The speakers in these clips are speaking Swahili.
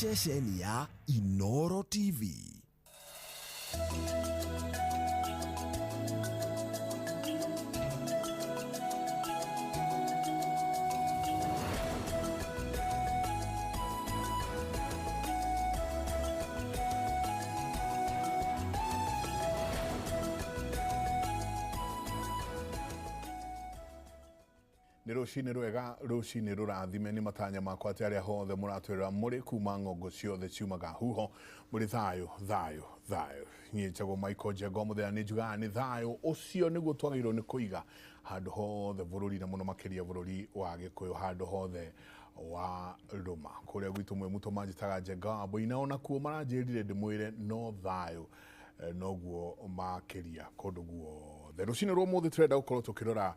ceceni ya Inooro TV. Rucini rwega rucini rurathime ni matanya makwa ati aria hothe muratwira muri kuma ngongo ciothe ciumaga huho muri thayo nie njagwo Michael Njengo muthea ni njugaga ni thayo ucio niguo twagirwo ni kuiga handu hothe bururi na muno makiria bururi wa Gikuyu handu hothe wa Ruma kuria gwitu mwe muto manjitaga Njengo aboina ona kuo maranjirire ndimwire no thayo noguo makiria kundu guothe rucini rwo muthi turenda gukorwo tukirora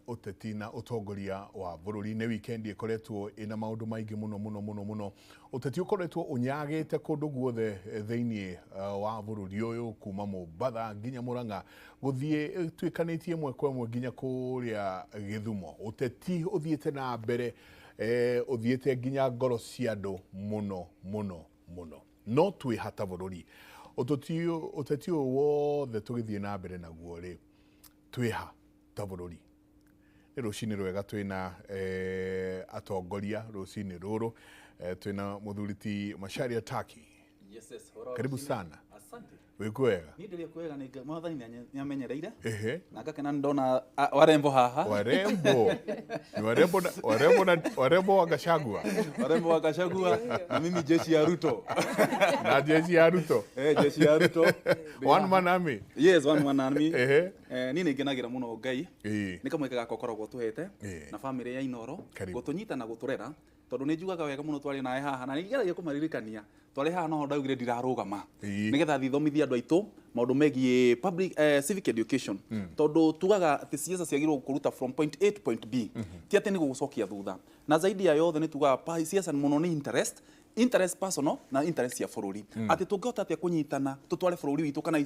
uteti na utongoria wa bururi ne weekend ikoretwo ina maundu maingi muno uteti ukoretwo unyagite kundu guothe theini wa bururi uyu kuma Mombatha nginya Murang'a guthie twikanitie mwe kwa mwe nginya kuria Githumo uteti uthiete na mbere uthiete nginya ngoro cia andu muno no twi hata bururi uteti wothe tugithie na mbere naguo ri twiha tabururi rucini rwega twina atongoria rucini ruru twina muthuriti Macharia Turkey. Yes, karibu sana. Asante. Wikwega? Ni ndiye kwega ni mwathani nyamenyereire. Ehe. Na ngakena ndona warembo haha. Warembo. Ni warembo wa Gachagua. Warembo wa Gachagua na mimi jeshi ya Ruto. Na jeshi ya Ruto. Jeshi ya Ruto. One man army. Yes, one man army. Ehe. Nini ngenagira muno Ngai. Ni kamwe gakokoragwo tuhete na family ya Inooro gutunyita na guturera tondu ni njugaga wega muno twari nae haha na nigeragia kumaririkania twari haha no ndaugire ndirarugama nigetha thithomithia andu aitu maundu megie public civic education tondu tugaga ati ciaca ciagirwo kuruta from point A to point B ti ati ni gugucokia thutha na zaidi ya yothe ni tugaga ciaca muno ni interest personal na interest ya bururi ati tungihota atia kunyitana tutware bururi witu kana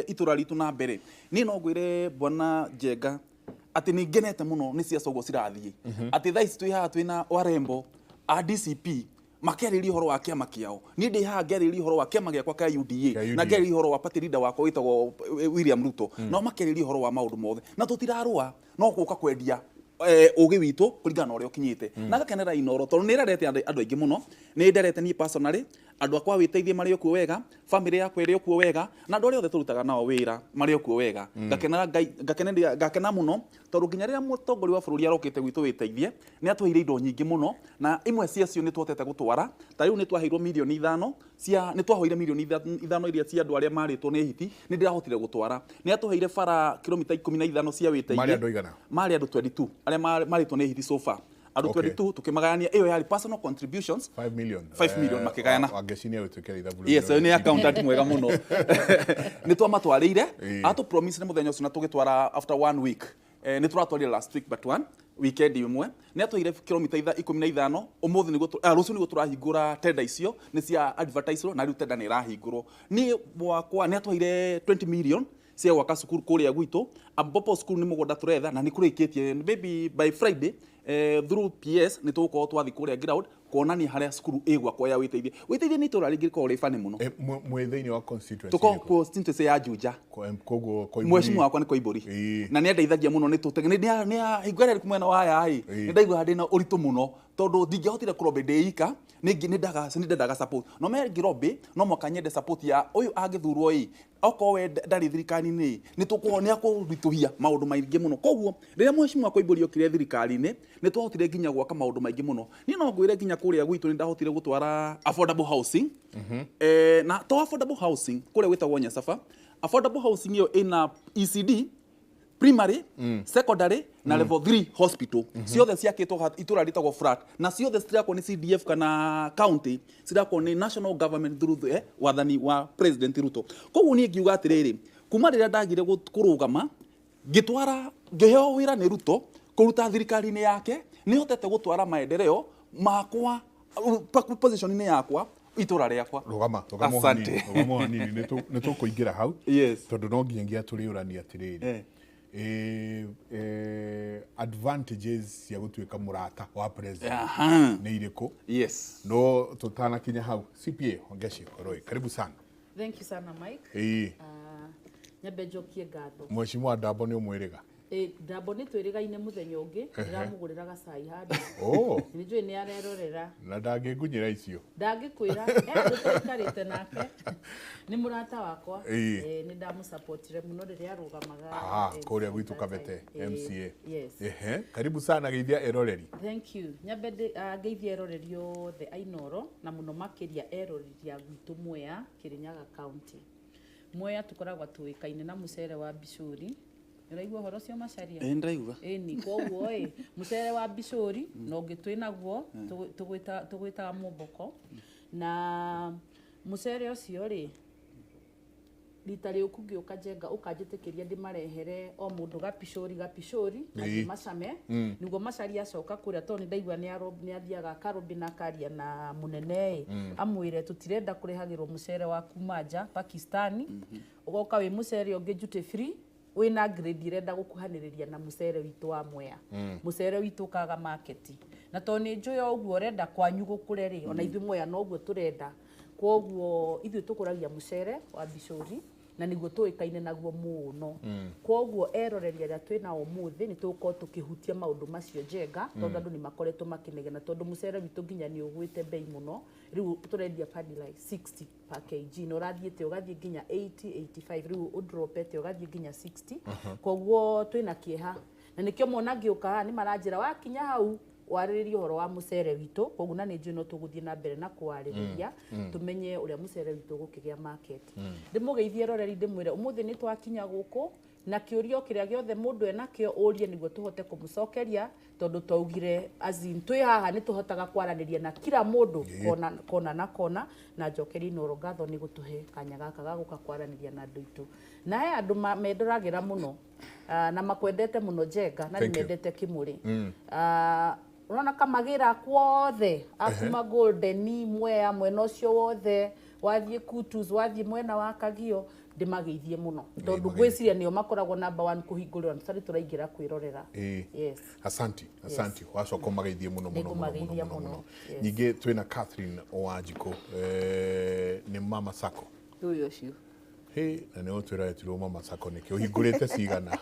itura ritu na mbere ni no ngwire bwana Njenga ati ni ngenete muno ni ciaca ugo cirathie ati thaici twi haha twina warembo a DCP makereri horo wa kiama kiao ni ndi haha ngereri horo wa kiama giakwa ka UDA na ngereri horo wa party leader wakwa witagwo William Ruto no makereri horo wa maundu mothe na tutirarua no guka kwendia ugi witu kuringana na uria ukinyite na gakenera Inooro tondu ni rarete andu aingi muno ni nderete ni personally andu akwa witeithie mari okuo wega family yakwa iri okuo wega na andu aria othe turutaga nao wira mari okuo wega gakena muno tondu nginya riria mutongori wa bururi arokite gwitu witeithie ni atuheire indo nyingi muno na imwe ciacio ni twotete gutwara ta riu ni twaheirwo milioni 5 cia ni twahoire milioni 5 iria cia andu aria maritwo ni hiti ni ndirahotire gutwara ni atuheire bara kilomita 15 cia witeithie mari andu igana mari andu 22 aria maritwo ni hiti so far andu 22 tukimagania iyo yari personal contributions 5 million makigayana wangecinia witukera ithabu yes ni accountant mwega muno ni twamatwarire atu promise ni muthenya ucio na tugitwara after 1 week ni turatwarire last week but one weekend imwe ni atuire kilomita 15 umuthi ni rucio ni turahingura tenda icio ni cia advertisement na riu tenda ni rahingurwo ni mwakwa ni atuire 20 million cia gwaka cukuru kuria gwitu ambapo cukuru ni mugunda turetha na ni kurikitie maybe by Friday through PS ni tugukorwo twathi kuria ground kuonania haria cukuru igwakwa ya witeithie ni itura ringi riko rifane muno mwethaini wa constituency tuko constituency ya Juja koguo mheshimiwa wakwa ni Koiburi na ni andeithagia muno ni tutege ni hingwere kumwena wa haya ni ndaigua handina uritu muno tondu ndingihotire kurobe ndeika ni ndendaga support no me ngirobe no mwakanyende support ya uyu agithurwo oko we ndari thirikari ni tukuonia kurituhia maundu maingi muno koguo riria mheshimiwa Koiburi okire thirikari ni twahotire nginya gwaka maundu maingi muno ni no ngwire nginya kuria gwitu ni ndahotire gutwara affordable housing na to affordable housing kuria witagwo Nyasafa affordable housing yo ina ECD primary secondary na level 3 hospital ciothe ciakitwo itura ritagwo flat na ciothe citirako ni CDF kana county citirako ni national government through the wathani wa president Ruto koguo ni ngiuga atiriri kuma riria ndagire kurugama gitwara ngeheo wira ni Ruto kuruta thirikari ni yake ni hotete gutwara maendeleo makwa position ni yakwa itura riakwa rugama nini ni tukuingira hau tondu no nginya ngiaturiurania atiriri advantages cia gutuika murata wa president ni iriko? Yes. No tutana kinya hau. CPA ongeshi Roy, karibu sana. Thank you sana Mike. Nyabe njokie ngatho. Mheshimiwa Ndambo ni umwiriga? Ndambo ni twirigaine muthenya ungi ndiramugurira gacai handu. Ni njui ni arerorera. Na ndangingunyira icio. Ndangikwira tutikarite nake ni murata wakwa. Ni ndamusupport muno riria arugamaga. Kuria gwitu Kabete MCA. Yes. Karibu sana geithia eroreri. Thank you. Nyabe geithia eroreri othe ainoro na muno makiria eroreri ya gwitu Mwea Kirinyaga County. Mwea tukoragwa tuikaine na mucere wa Bicuri. Uraigua horo cio macaria? Ndaigua. Ni koguo mucere wa Bicuri no ngitwinaguo tugwita Mumboko na mucere ucio rita riu kungiuka Njenga ukanjitikiria ndimarehere o mundu gapicuri na macame niguo macaria acoka kuria to ni ndaigua ni athiaga Karubi na karia na munene amwire tutirenda kurihagirwo mucere wa kumanja Pakistani ugoka wi mucere ungi duty free wina grade irenda gukuhaniriria na mucere witu wa Mwea mucere witu kaga market na to ni njui oguo renda kwanyu gukure ona ithu Mwea no guo turenda koguo ithu tukuragia mucere wa Bicuri na niguo tuikaine naguo muno koguo eroreria ria twina umuthi ni tuko tukihutia maundu macio Njenga tondu andu ni makoretwo makinegena tondu mucere witu nginya ni ugwite bei muno riu turendia paddy like 60 per kg no rathiete ugathie nginya 80 85 riu udropete ugathie nginya 60 koguo twina kieha na nikio mona ngiuka ni maranjira wakinya hau waririria horo wa mucere witu koguo na ni njui no tuguthie na mbere na kuaririria tumenye uria mucere witu gukigia market ndimugeithie roreri ndimwire umuthi ni twakinya guku na kiurio kiria giothe mundu enakio urie niguo tuhote kumucokeria tondu twaugire azin twi haha ni tuhotaga kwaraniria na kila mundu kona na njokeri noro ngatho ni gutuhe kanya gaka ga guka kwaraniria na andu itu na he andu mendoragira muno na makwendete muno Njenga na nimendete Kimuri urona kamagira kwothe akuma Golden Mwea mwena ucio wothe wathie Kutus wathie mwena wa Kagio ndimageithie muno tondu gwiciria nio makoragwo number 1 kuhingurira nsari turaingira kwirorera. Yes, asante wacoka mageithie muno nyingi twina Catherine Owanjiko ni mama Sako uyo cio na ni utwira tiro mama Sako niki uhingurite cigana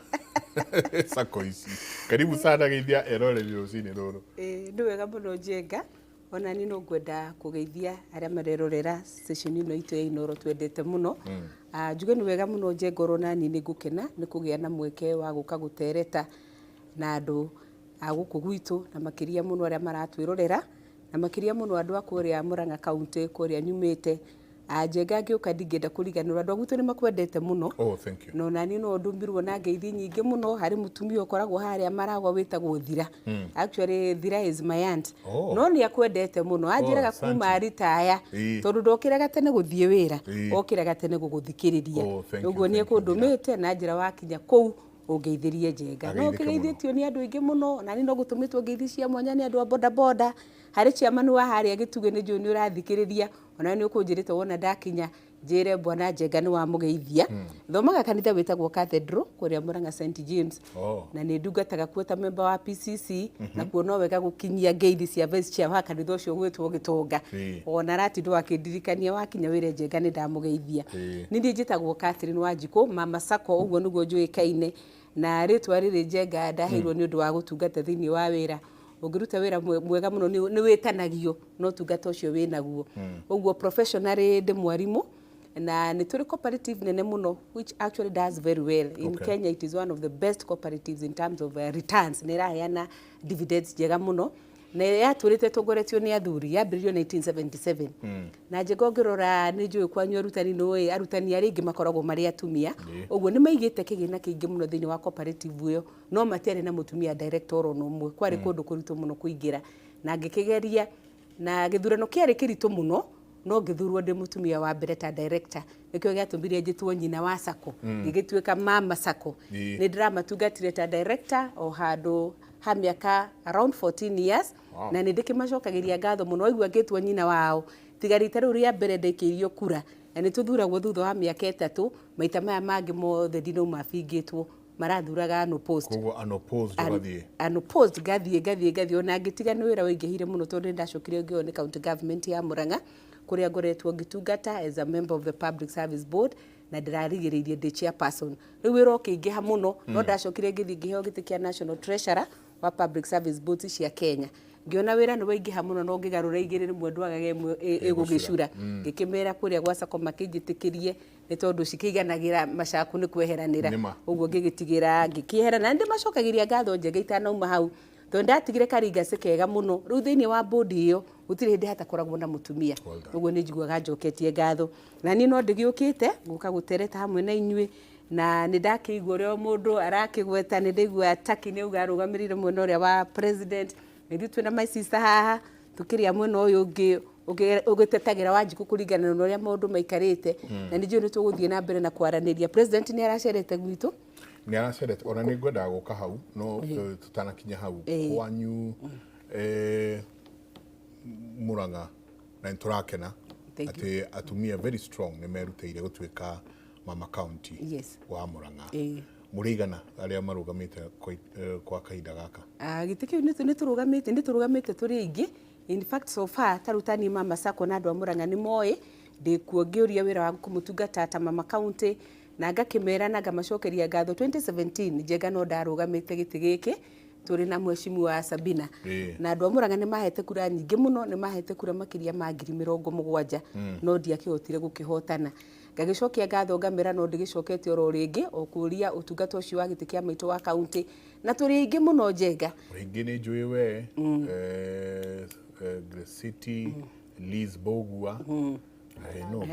Sako ici karibu sana geithia eroreri rucini ruru. Ndu wega muno Njenga ona ni no ngwenda kugeithia aria marerorera station ino itu ya Inoro twendete muno njuge ni wega muno Njenga rona ni ngukena ni kugia na mweke wa guka gutereta na andu aguku gwitu na makiria muno aria maratwirorera na makiria muno andu akuria Murang'a County kuria nyumite Njenga ngiuka ndingenda kuriganirwa andu agwitu ni makwendete muno. Thank you. No nani no ndumbirwo na ngeithi nyingi muno hari mutumia ukoragwo haria maragwa witagwo Thira. Actually Thira is my aunt. No ni akwendete muno anjiraga kuma ritaya tondu ndokiraga tene guthie wira okiraga tene guguthikiriria uguo ni ekundumite na njira wakinya kou ungeithirie Njenga no kigeithitio ni andu ingi muno nani no gutumitwo ngeithi cia mwanya ni andu a boda hari ciamanu wa haria gituge ni njui ni urathikiriria ona ni ukunjirite wona ndakinya njire bwana Njenga ni wa mugeithia thomaga kanitha witagwo Cathedral kuria Murang'a St James na ni ndungataga kuo ta member wa PCC na kuo no wega gukinyia ngeithi cia vice chair wa kanitha ucio gwitwo Gitonga ona ratindo akindirikania wakinya wire Njenga ni ndamugeithia ni ndi njitagwo Catherine Wanjiko mama Sako uguo niguo njuikaine na ritwa riri Njenga ndahirwo ni undu wa gutungata thiini wa wira ungiruta wira mwega muno ni witanagio no tungata ucio winaguo uguo professionally ndi mwarimu na ni turi cooperative nene muno which actually does very well in Kenya. It is one of the best cooperatives in terms of returns ni raheana dividends njega muno na yaturite tugoretio ni athuri yambiririo 1977 na Njenga ngirora ni njui kwanyu arutani no arutani ari ingi makoragwo mari atumia uguo ni maigite kigina kingi muno thini wa cooperative uyo no matiare na mutumia director no umwe kwari kundu kuritu muno kuingira na ngikigeria na githurano kiari kiritu muno no ngithurwo ndi mutumia wa mbere ta director nikio giatumbirie njitwo nyina wa Sako ngigituika mama Sako ni ndiramatũngatire ta director o handu ha miaka around 14 years na ni ndikimacokagiria ngatho muno igua ngitwo nyina wao tigarite riu ria mbere ndikirio kura na ni tuthuragwo thutha wa miaka 3 maita maya mangi mothe ndino mabingitwo marathuraga unopposed koguo unopposed gathie unopposed gathie ona ngitiga nĩ wĩra waingĩhire mũno tondũ ndacokire ngĩo nĩ county government ya Murang'a kuria ngoretwo ngitungata as a member of the Public Service Board na ndirarigĩrĩirie ndĩ chairperson rĩu wĩra ũkĩingĩha mũno no ndacokire ngĩthiĩ ngĩheo gĩtĩ kĩa National Treasurer wa Public Service Board cia Kenya ngiona wĩra nĩ waingĩha mũno no ngĩgarũra igĩrĩ rĩmwe ndwagaga ĩmwe ĩgũgĩcura ngĩkĩmera kũrĩa gwa Sako makĩnjĩtĩkĩrie nĩ tondũ cikĩiganagĩra macaku nĩ kweheranĩra ũguo ngĩgĩtigĩra ngĩkĩeherana ndĩ macokagĩria ngatho njega itanauma hau tondũ ndatigire karingacĩ kega mũno rĩu thĩinĩ wa board ĩyo gũtirĩ hĩndĩ hatakoragwo na mũtumia ũguo nĩ njiguaga njoketie ngatho na niĩ no ndĩgĩũkĩte gũka gũtereta hamwe na inyuĩ na nĩ ndakĩigua ũrĩa mũndũ arakĩgweta nĩ ndaigua Taki nĩ uga arũgamĩrĩire mwena ũrĩa wa president nĩ twĩna my sister haha tukĩria mwena ũyũ ũngĩ ũgĩtetagĩra Wanjikũ kũringana na ũrĩa maũndũ maikarĩte na nĩ njũĩ nĩ tũgũthiĩ na mbere na kwaranĩria president nĩ aracerete gwitũ nĩ aracerete ona nĩ ngwendaga gũka hau no tutanakinya hau kwanyu Murang'a na nĩtũrakena atĩ atumia very strong nĩ merutĩire gũtuĩka mama county wa Murang'a mũrĩigana arĩa marũgamĩte kwa kahinda gaka gĩtĩ kĩu nĩ tũrũgamĩte tũrĩ aingĩ in fact so far tarutani mama Sako na andũ a Murang'a nĩ moĩ ndĩkuo ngĩũria wĩra wa kũmũtungata ta mama county na ngakĩmera na ngamacokeria ngatho 2017 njenga no ndarũgamĩte gĩtĩ gĩkĩ tũrĩ na mheshimiwa Sabina na andũ a Murang'a nĩ mahete kura nyingĩ mũno nĩ mahete kura makĩria ma 70,000 no ndiakĩhotire gũkĩhotana ngagĩcokia ngatho ngamera no ndigĩcokete oro rĩngĩ o kũria ũtungata ũcio wa gĩtĩ kĩa maitũ wa county na tũrĩ aingĩ mũno njenga rĩngĩ nĩ njũĩ we City Liz Bogua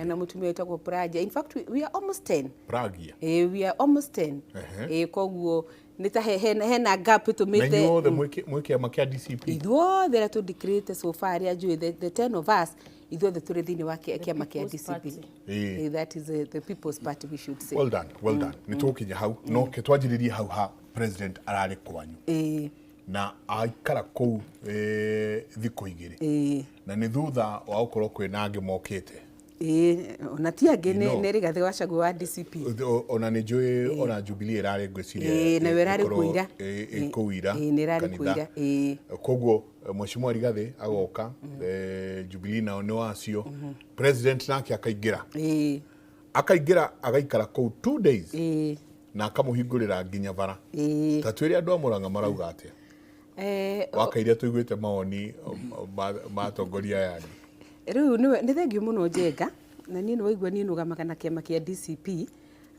na mutumia wetagwo Pragia in fact we are almost 10 Pragia we are almost 10 koguo nĩ ta hena gap tumite na inyuothe mwĩkĩama kĩa DCP ithuothe rĩa tũndikirĩte so far rĩa njũĩ the 10 of us ithuothe tũrĩ thĩinĩ wa kĩama kĩa DCP that is the People's Party we should say well done nĩ tũkinya hau no ketwanjĩrĩrie hau ha president ararĩ kwanyu na aikara kũu thikũ igĩrĩ na nĩ thutha wa gũkorwo kwĩna angĩ mokĩte ona ti angĩ nĩ Rigathĩ Gachagua wa DCP ona nĩ njũĩ ona Jubilee ĩrarĩ ngwĩciria na werarĩ kũira kũira nĩ ĩrarĩ kũira koguo Mheshimiwa Rigathĩ agoka Jubilee nao nĩ wacio president nake akaingĩra agaikara kũu 2 days na akamũhingũrĩra nginya bara ta twĩre andũ a Murang'a marauga atĩa wakaire tũiguĩte mawoni ma atongoria aya rĩu nĩ thengiũ mũno njenga na niĩ nĩ waigua niĩ nũgamaga na kĩama kĩa DCP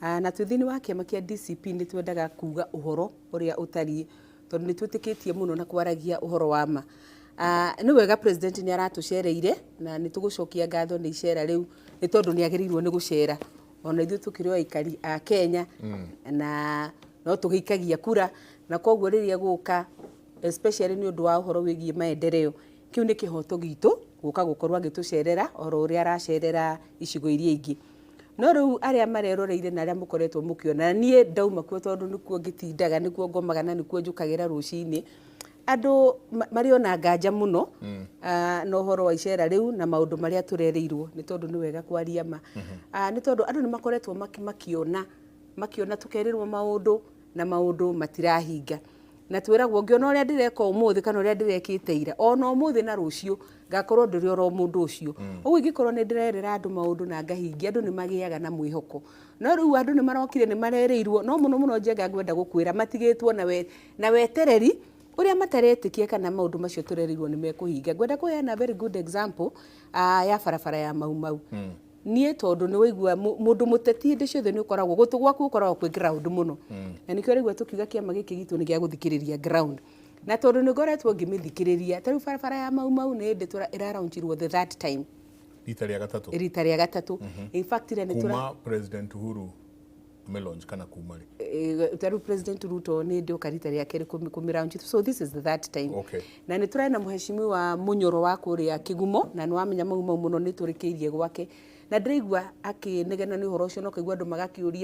na twĩ-thĩinĩ wa kĩama kĩa DCP nĩ twendaga kuga ũhoro ũrĩa ũtariĩ tondũ nĩ twĩtĩkĩtie mũno na kwaragia ũhoro wa ma nĩ wega president nĩ aratũcereire na nĩ tũgũcokia ngatho nĩ icera rĩu nĩ tondũ nĩ agĩrĩirwo nĩ gũcera ona ithuĩ tũkĩrĩ aikari a Kenya na no tũgĩikagia kura na koguo rĩrĩa gũka especially nĩ ũndũ wa ũhoro wĩgiĩ maendeleo kĩu nĩ kĩhoto gitũ gũka gũkorwo agĩtũcerera oro ũrĩa aracerera icigo iria ingĩ no rĩu arĩa mareroreire na arĩa mũkoretwo mũkĩona niĩ ndauma kuo tondũ nĩkuo ngĩtindaga nĩkuo ngomaga na nĩkuo njũkagĩra rũcinĩ andũ marĩ ona nganja mũno na ũhoro wa icera rĩu na maũndũ marĩa tũrereirwo nĩ tondũ nĩ wega kwaria ma nĩ tondũ andũ nĩ makoretwo makĩona tũkerĩrwo maũndũ na maũndũ matirahinga na twĩragwo ngĩona ũrĩa ndĩreka ũmũthĩ kana ũrĩa ndĩrekĩte ira ona ũmũthĩ na rũciũ ngakorwo ndĩrĩ oro mũndũ ũcio ũguo ingĩkorwo nĩ ndĩrerera andũ maũndũ na ngahingia andũ nĩ magĩaga na mwĩhoko no rĩu andũ nĩ marokire nĩ marereirwo no mũno njenga ngwenda gũkwĩra matigĩtwo na wetereri ũrĩa mataretĩkia kana maũndũ macio tũrereirwo nĩ mekũhinga ngwenda kuheana very good example ya barabara ya Mau niĩ tondũ nĩ waigua mũndũ mũteti hĩndĩ ciothe nĩ ũkoragwo gũtũ gwaku ũkoragwo kwĩ ground mũno na nĩkĩo rĩgua tũkiuga kĩama gĩkĩ gitũ nĩ gĩa gũthikĩrĩria ground na tondũ nĩ ngoretwo ngĩmĩthikĩrĩria ta rĩu barabara ya Mau nĩ hĩndĩ ĩraraunchirwo the third time rita rĩa gatatũ in fact kuma president Uhuru Melons kana kuma rĩ president Ruto nĩ ndĩoka rita rĩa kerĩ kũmĩraunchi so this is the third time na nĩ tũrena mheshimiwa Munyoro wa kũrĩa Kigumo na nĩ wamenya Mau mũno nĩ tũrĩkĩirie gwake na ndĩraigua akĩnegena nĩ ũhoro ũcio no kaigua andũ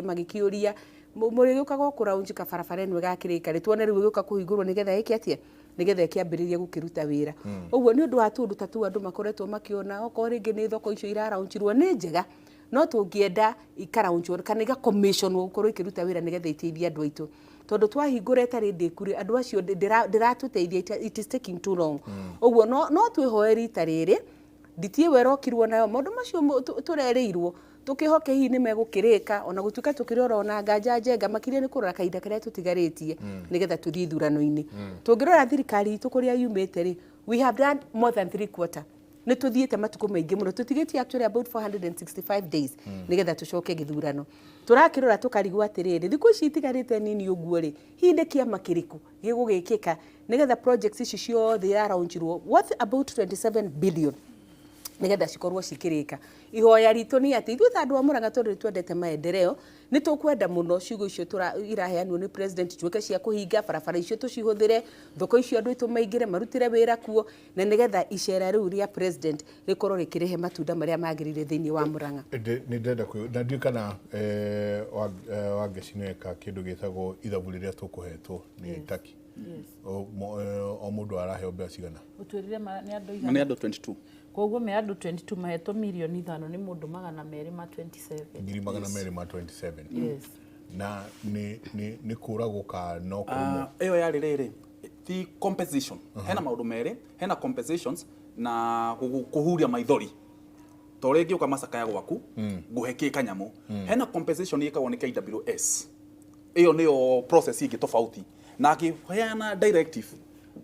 magĩkĩũria mũrĩgĩũkaga kũraunji kabarabara ĩno ĩgakĩrĩka rĩ tuone rĩu gĩũka kũhingũrwo nĩgetha ĩkĩ atĩa nĩgetha ĩkĩambĩrĩrie gũkĩruta wĩra ũguo nĩ ũndũ wa tũndũ ta tũu andũ makoretwo makĩona okorwo rĩngĩ nĩ thoko icio iraraunchirwo nĩ njega no tũngĩenda ikaraunchwo kana iga commission gũkorwo ikĩruta wĩra nĩgetha iteithie andũ aitũ tondu twahingura etari ndikuri andu acio ndiratuteithia, it is taking too long. Oguo no twihoe rita riri nditie werokirwo nayo maundu macio turereirwo tukihoke hihi ni megukirika ona gutuika tukirora ona nganja njenga makiria ni kurora kaida karia tutigaritie nigetha tuthii thurano-ini. Tungirora thirikari itu kuria yumite ri, we have done more than 3/4. Ni tuthiete matuko maingi muno, tutigitie actually about 465 days nigetha tucoke githurano. Turakirora tukarigwa atiriri thiku ici itigarite nini uguo ri, hihi ni kiama kiriku gigugikika nigetha projects ici ciothe iraunchirwo worth about 27 billion nigetha cikorwo cikirika. Ihoya ritu ni ati ithuĩ ta andũ a Murang'a tondu twendete maendeleo ni tukwenda muno ciugo icio iraheanwo ni president tuike cia kuhinga barabara icio tucihuthire, thoko icio andu itu maingire marutire wira kuo, na nigetha icera riu ria president rikorwo rikirehe matunda maria magirire thiini wa Murang'a. Ni ndenda ku na ndio kana wangecineka kindu gitagwo ithabu riria tukuhetwo ni taki. O mundu araheo mbea cigana utwirire ni andu igana, ni andu 22. Koguo me andu 22 mahetwo milioni 5 ni mundu 227. Ngiri 227. Yes. Na ni kuragwo ka no kurumo. Eyo yari riri the compensation. Hena maundu meri, hena compensations na kuhuria maithori. Toregi uka masaka ya gwaku, guheke kanyamu. Hena compensation yekagwo ni KWS. Eyo niyo process yiki tofauti. Na akiheana directive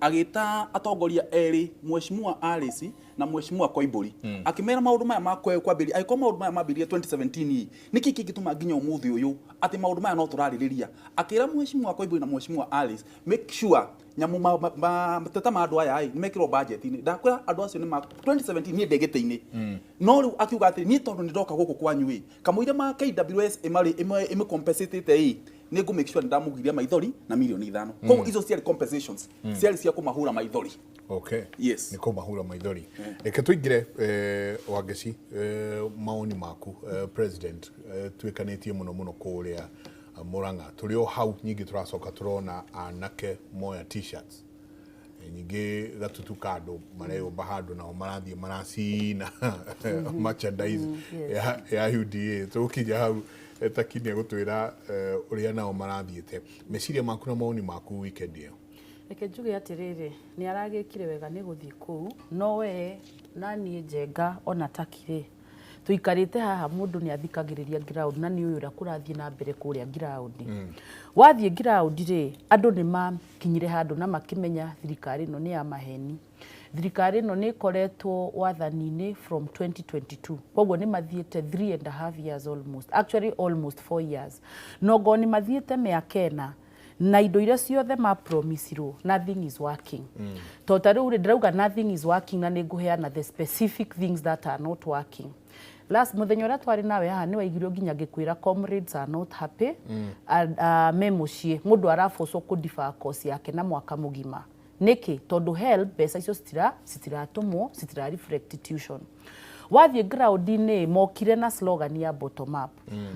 agita atongoria eri Mheshimiwa Alice na Mheshimiwa Koimburi akimera maundu maya makwe kwambiri aiko maundu maya mabirie 2017 niki gituma nginya umuthi uyu ati maundu maya no turaririria akira Mheshimiwa Koimburi na Mheshimiwa Alice make sure nyamu mateta ma andu aya ai mekirwo budget ini ndakwira andu acio ni ma 2017 ni ndegete-ini no riu akiuga ati ni tondu ni ndoka guku kwanyu ii kamuire ma KWS ime compensate ni go make sure ndamugiria maithori na milioni 5. Kwa hizo ciari compensations ciari cia kumahura maithori. Okay. Yes. Ni kumahura maithori. Reke tuingire Wangeci maoni maku president twikanitie muno kuria Murang'a turi o hau nyingi turacoka turona anake moya t-shirts nyingi gatutu kando mareo bahado na marathie maracina merchandise ya UDA tukija hau etakinia gutwira uria nao marathiete meciria maku na maoni maku weekend iyo. Reke njuge atiriri ni aragikire wega ni guthii kuu no we nani njenga ona takire tuikarite haha mundu ni athikagiriria ground na ni uyu ura kurathie na mbere kuria ground. Wathie ground ri andu ni makinyire handu na makimenya thirikari no ni ya maheni. Thirikari no ni koretwo wathani-ini from 2022. Koguo ni mathiete 3.5 years almost. Actually almost 4 years. Nogo ni mathiete miaka na indo iria ciothe ma promisirwo nothing is working. Totari ndirauga nothing is working na ninguheana the specific things that are not working. Last muthenya ura twari nawe haha ni waigirwo nginya gikwira comrades are not happy memucie mundu arafocwo ku defer course yake na mwaka mugima. Niki tondu help pesa icio citiratumwo citira reflect tuition. Wathie ground-ini mokire na slogan ya bottom up.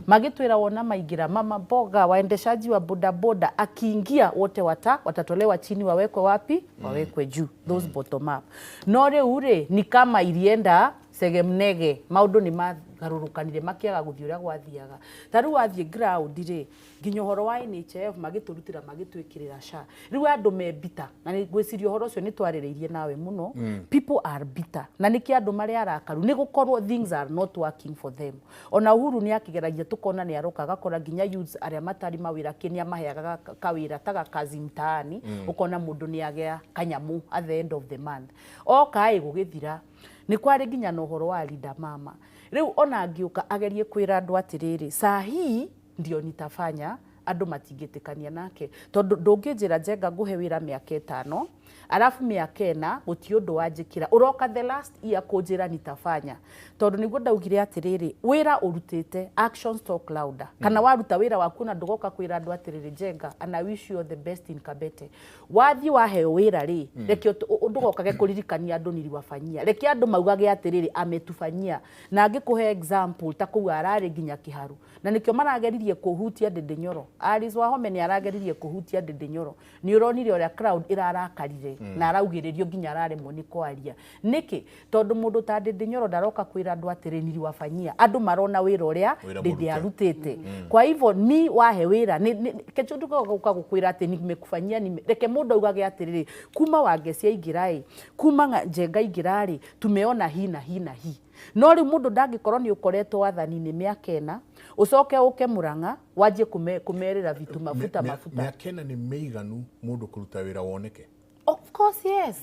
Magitwira wona maingira mama boga waendeshaji wa bodaboda akiingia wote watatolewa chini wawekwe wapi? Wawekwe juu. Those bottom up. No riu ni kama ilienda segemnege maundu ni magarurukanire makiaga guthii uria gwathiaga. Taru wathie ground ri nginya horo wa NHF magiturutira magitwikirira sha. Riu andu mebita na ni gwicirio horo cio ni twarireirie nawe muno. People are bitter na niki andu mari arakaru ni gukorwo things are not working for them. Ona Uhuru ni akigeragia tukona ni aroka gakora nginya youths aria matari mawira kinia maheaga kawira taga kazi mtaani ukona mundu ni agea kanyamu at the end of the month. O kai gugithira ni kwari nginya no horo wa Linda Mama. Riu ona ngiuka agerie kwira andu atiriri saa hii ndio nitafanya andu matingitikania nake tondu ndungijira Njenga nguhe wira miaka 5 alafu miaka 4 guti undu wanjikira uroka the last year kunjira nitafanya tondu niguo ndaugire atiriri wira urutite actions talk louder kana waruta wira waku na ndugoka kwira andu atiriri Njenga and I wish you the best in Kabete wathi waheo wira ri reke ndugokage kuririkania andu niliwafanyia reke andu maugage atiriri ametufanyia na ngikuhe example ta kuu arari nginya Kiharu na nikio marageririe kuhutia Ndindi Nyoro Alice Wahome ni arageririe kuhutia Ndindi Nyoro ni uronire uria crowd irarakari araugirire na araugiririo nginya araremwo ni kwaria niki tondu mundu ta Ndindi Nyoro ndaroka kwira andu atiri niliwafanyia andu marona wira uria Ndindi arutite kwa hivyo ni wahe wira kechundu goka gukwira ati nimekufanyia reke mundu augage atiriri kuma wangecia ingirai kuma njenga ingirari tumeona hii na hii na hii no ri mundu ndangikorwo ni ukoretwo wathani-ini miaka ena ucoke uke Murang'a wajie kumerera vitu mafuta miaka ena ni meiganu mundu kuruta wira woneke of course yes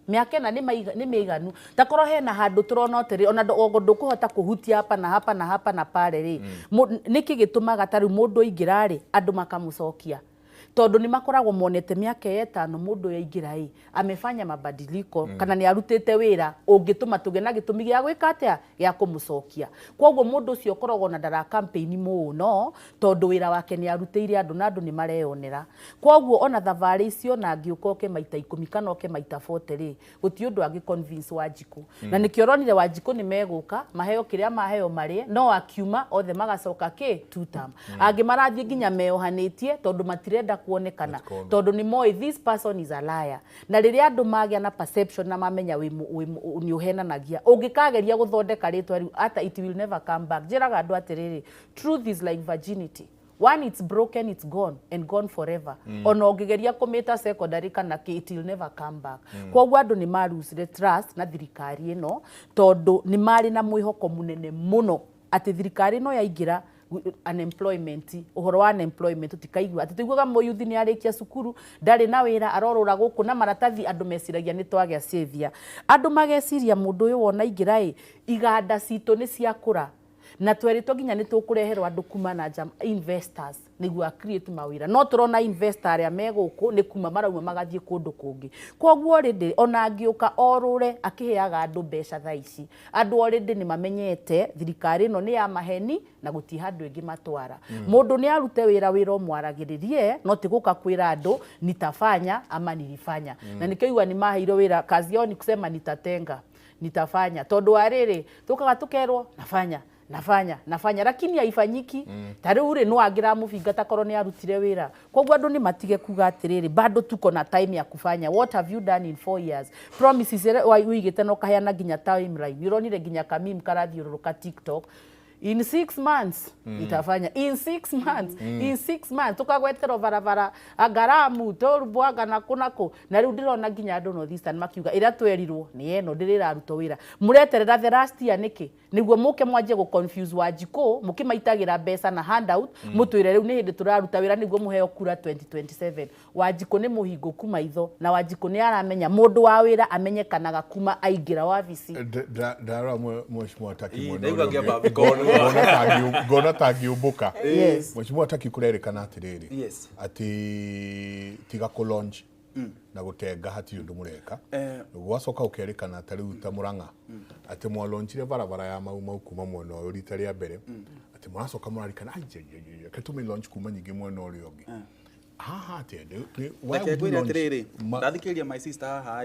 miaka ena ni meiganu takorwo hena handu turona otiri ona ogondu kuhota kuhutia hapa na hapa na hapa na pale ri niki gitumaga tari mundu ingirari andu makamucokia tondu ni makoragwo monete miaka 5 mundu yaingira amefanya mabadiliko kana ni arutite wira ungituma tugena gitumi gya gwika atia ya kumucokia kwoguo mundu ucio koragwo na ndara campaign muno tondu wira wake ni arutire andu na andu ni mareyonera kwoguo ona thavari icio na ngiukoke maita 10 kana oke maita 40 ri guti undu agi convince Wanjiku na nikioronire Wanjiku ni meguka maheo kiria maheo mari no akiuma othe magacoka ki tutam angi marathie nginya meohanitie tondu matirenda kuonekana tondu ni moi this person is a liar na riria andu magia na perception na mamenya ni uhenanagia ungikageria guthondeka ritwa riu ata it will never come back jiraga andu atiriri truth is like virginity one it's broken it's gone and gone forever ona ungigeria kumita secondary kana it will never come back kwoguo andu ni marusire trust na thirikari ino tondu ni mari na mwihoko munene muno ati thirikari no yaingira unemployment uhoro wa unemployment tutikaigua atituiguaga moyuthi ni arikia cukuru ndari na wira arorora guku na maratathi andu mesiragia ni twagia cithia andu mageciria mundu uyu wona ingira iganda citu ni ciakura na tweritwo nginya ni tukureherwo andu kuma na jam investors niguo create mawira no turona investor aria meguku ni kuma marauma magathie kundu kungi kwoguo already ona angiuka orure akiheaga andu mbeca thaici andu already ni mamenyete thirikari no ni ya maheni na guti handu ingi matwara mundu ni arute wira omwaragiririe no tiguka kwira andu nitafanya ama nilifanya na nikiigua ni maheiro wira kazi yao ni kusema nitafanya tondu ariri tukaga tukerwo nafanya lakini haifanyiki tare ure no agira mufinga takorwo ni arutire wira kwoguo andu ni matige kuga atiriri bado tuko na time ya kufanya what have you done in 4 years promises uigite no kaheana nginya timeline ironire nginya kamim karathiururuka TikTok in 6 months itafanya in 6 months tukagwetero barabara agaramu torbwaga na kunako na riu ndirona nginya andu no Eastern makiuga ira twerirwo ni eno ndiriraruto wira mureterera the last year niki niguo muke mwanjie go confuse Wanjiku mukimaitagira mbeca na handout mutwire riu ni hindi turaruta wira niguo muheo kura 2027 Wanjiku ni muhinguku maitho na Wanjiku ni aramenya mundu wa wira amenyekanaga kuma aingira wabici dara mheshimiwa Taki Gona tagiumbuka yes mheshimiwa Taki kurerikana atiriri ati tiga ku launch na gutenga hati undu mureka gwacoka ukerikana atari uta Murang'a ati mwa launchire barabara ya mau kuma mwena uyu rita ria mbere ati mwacoka murarikana ketumi launch kuma nyingi mwena uyu ungi haha tende wai atiriri ndathikiria my sister haha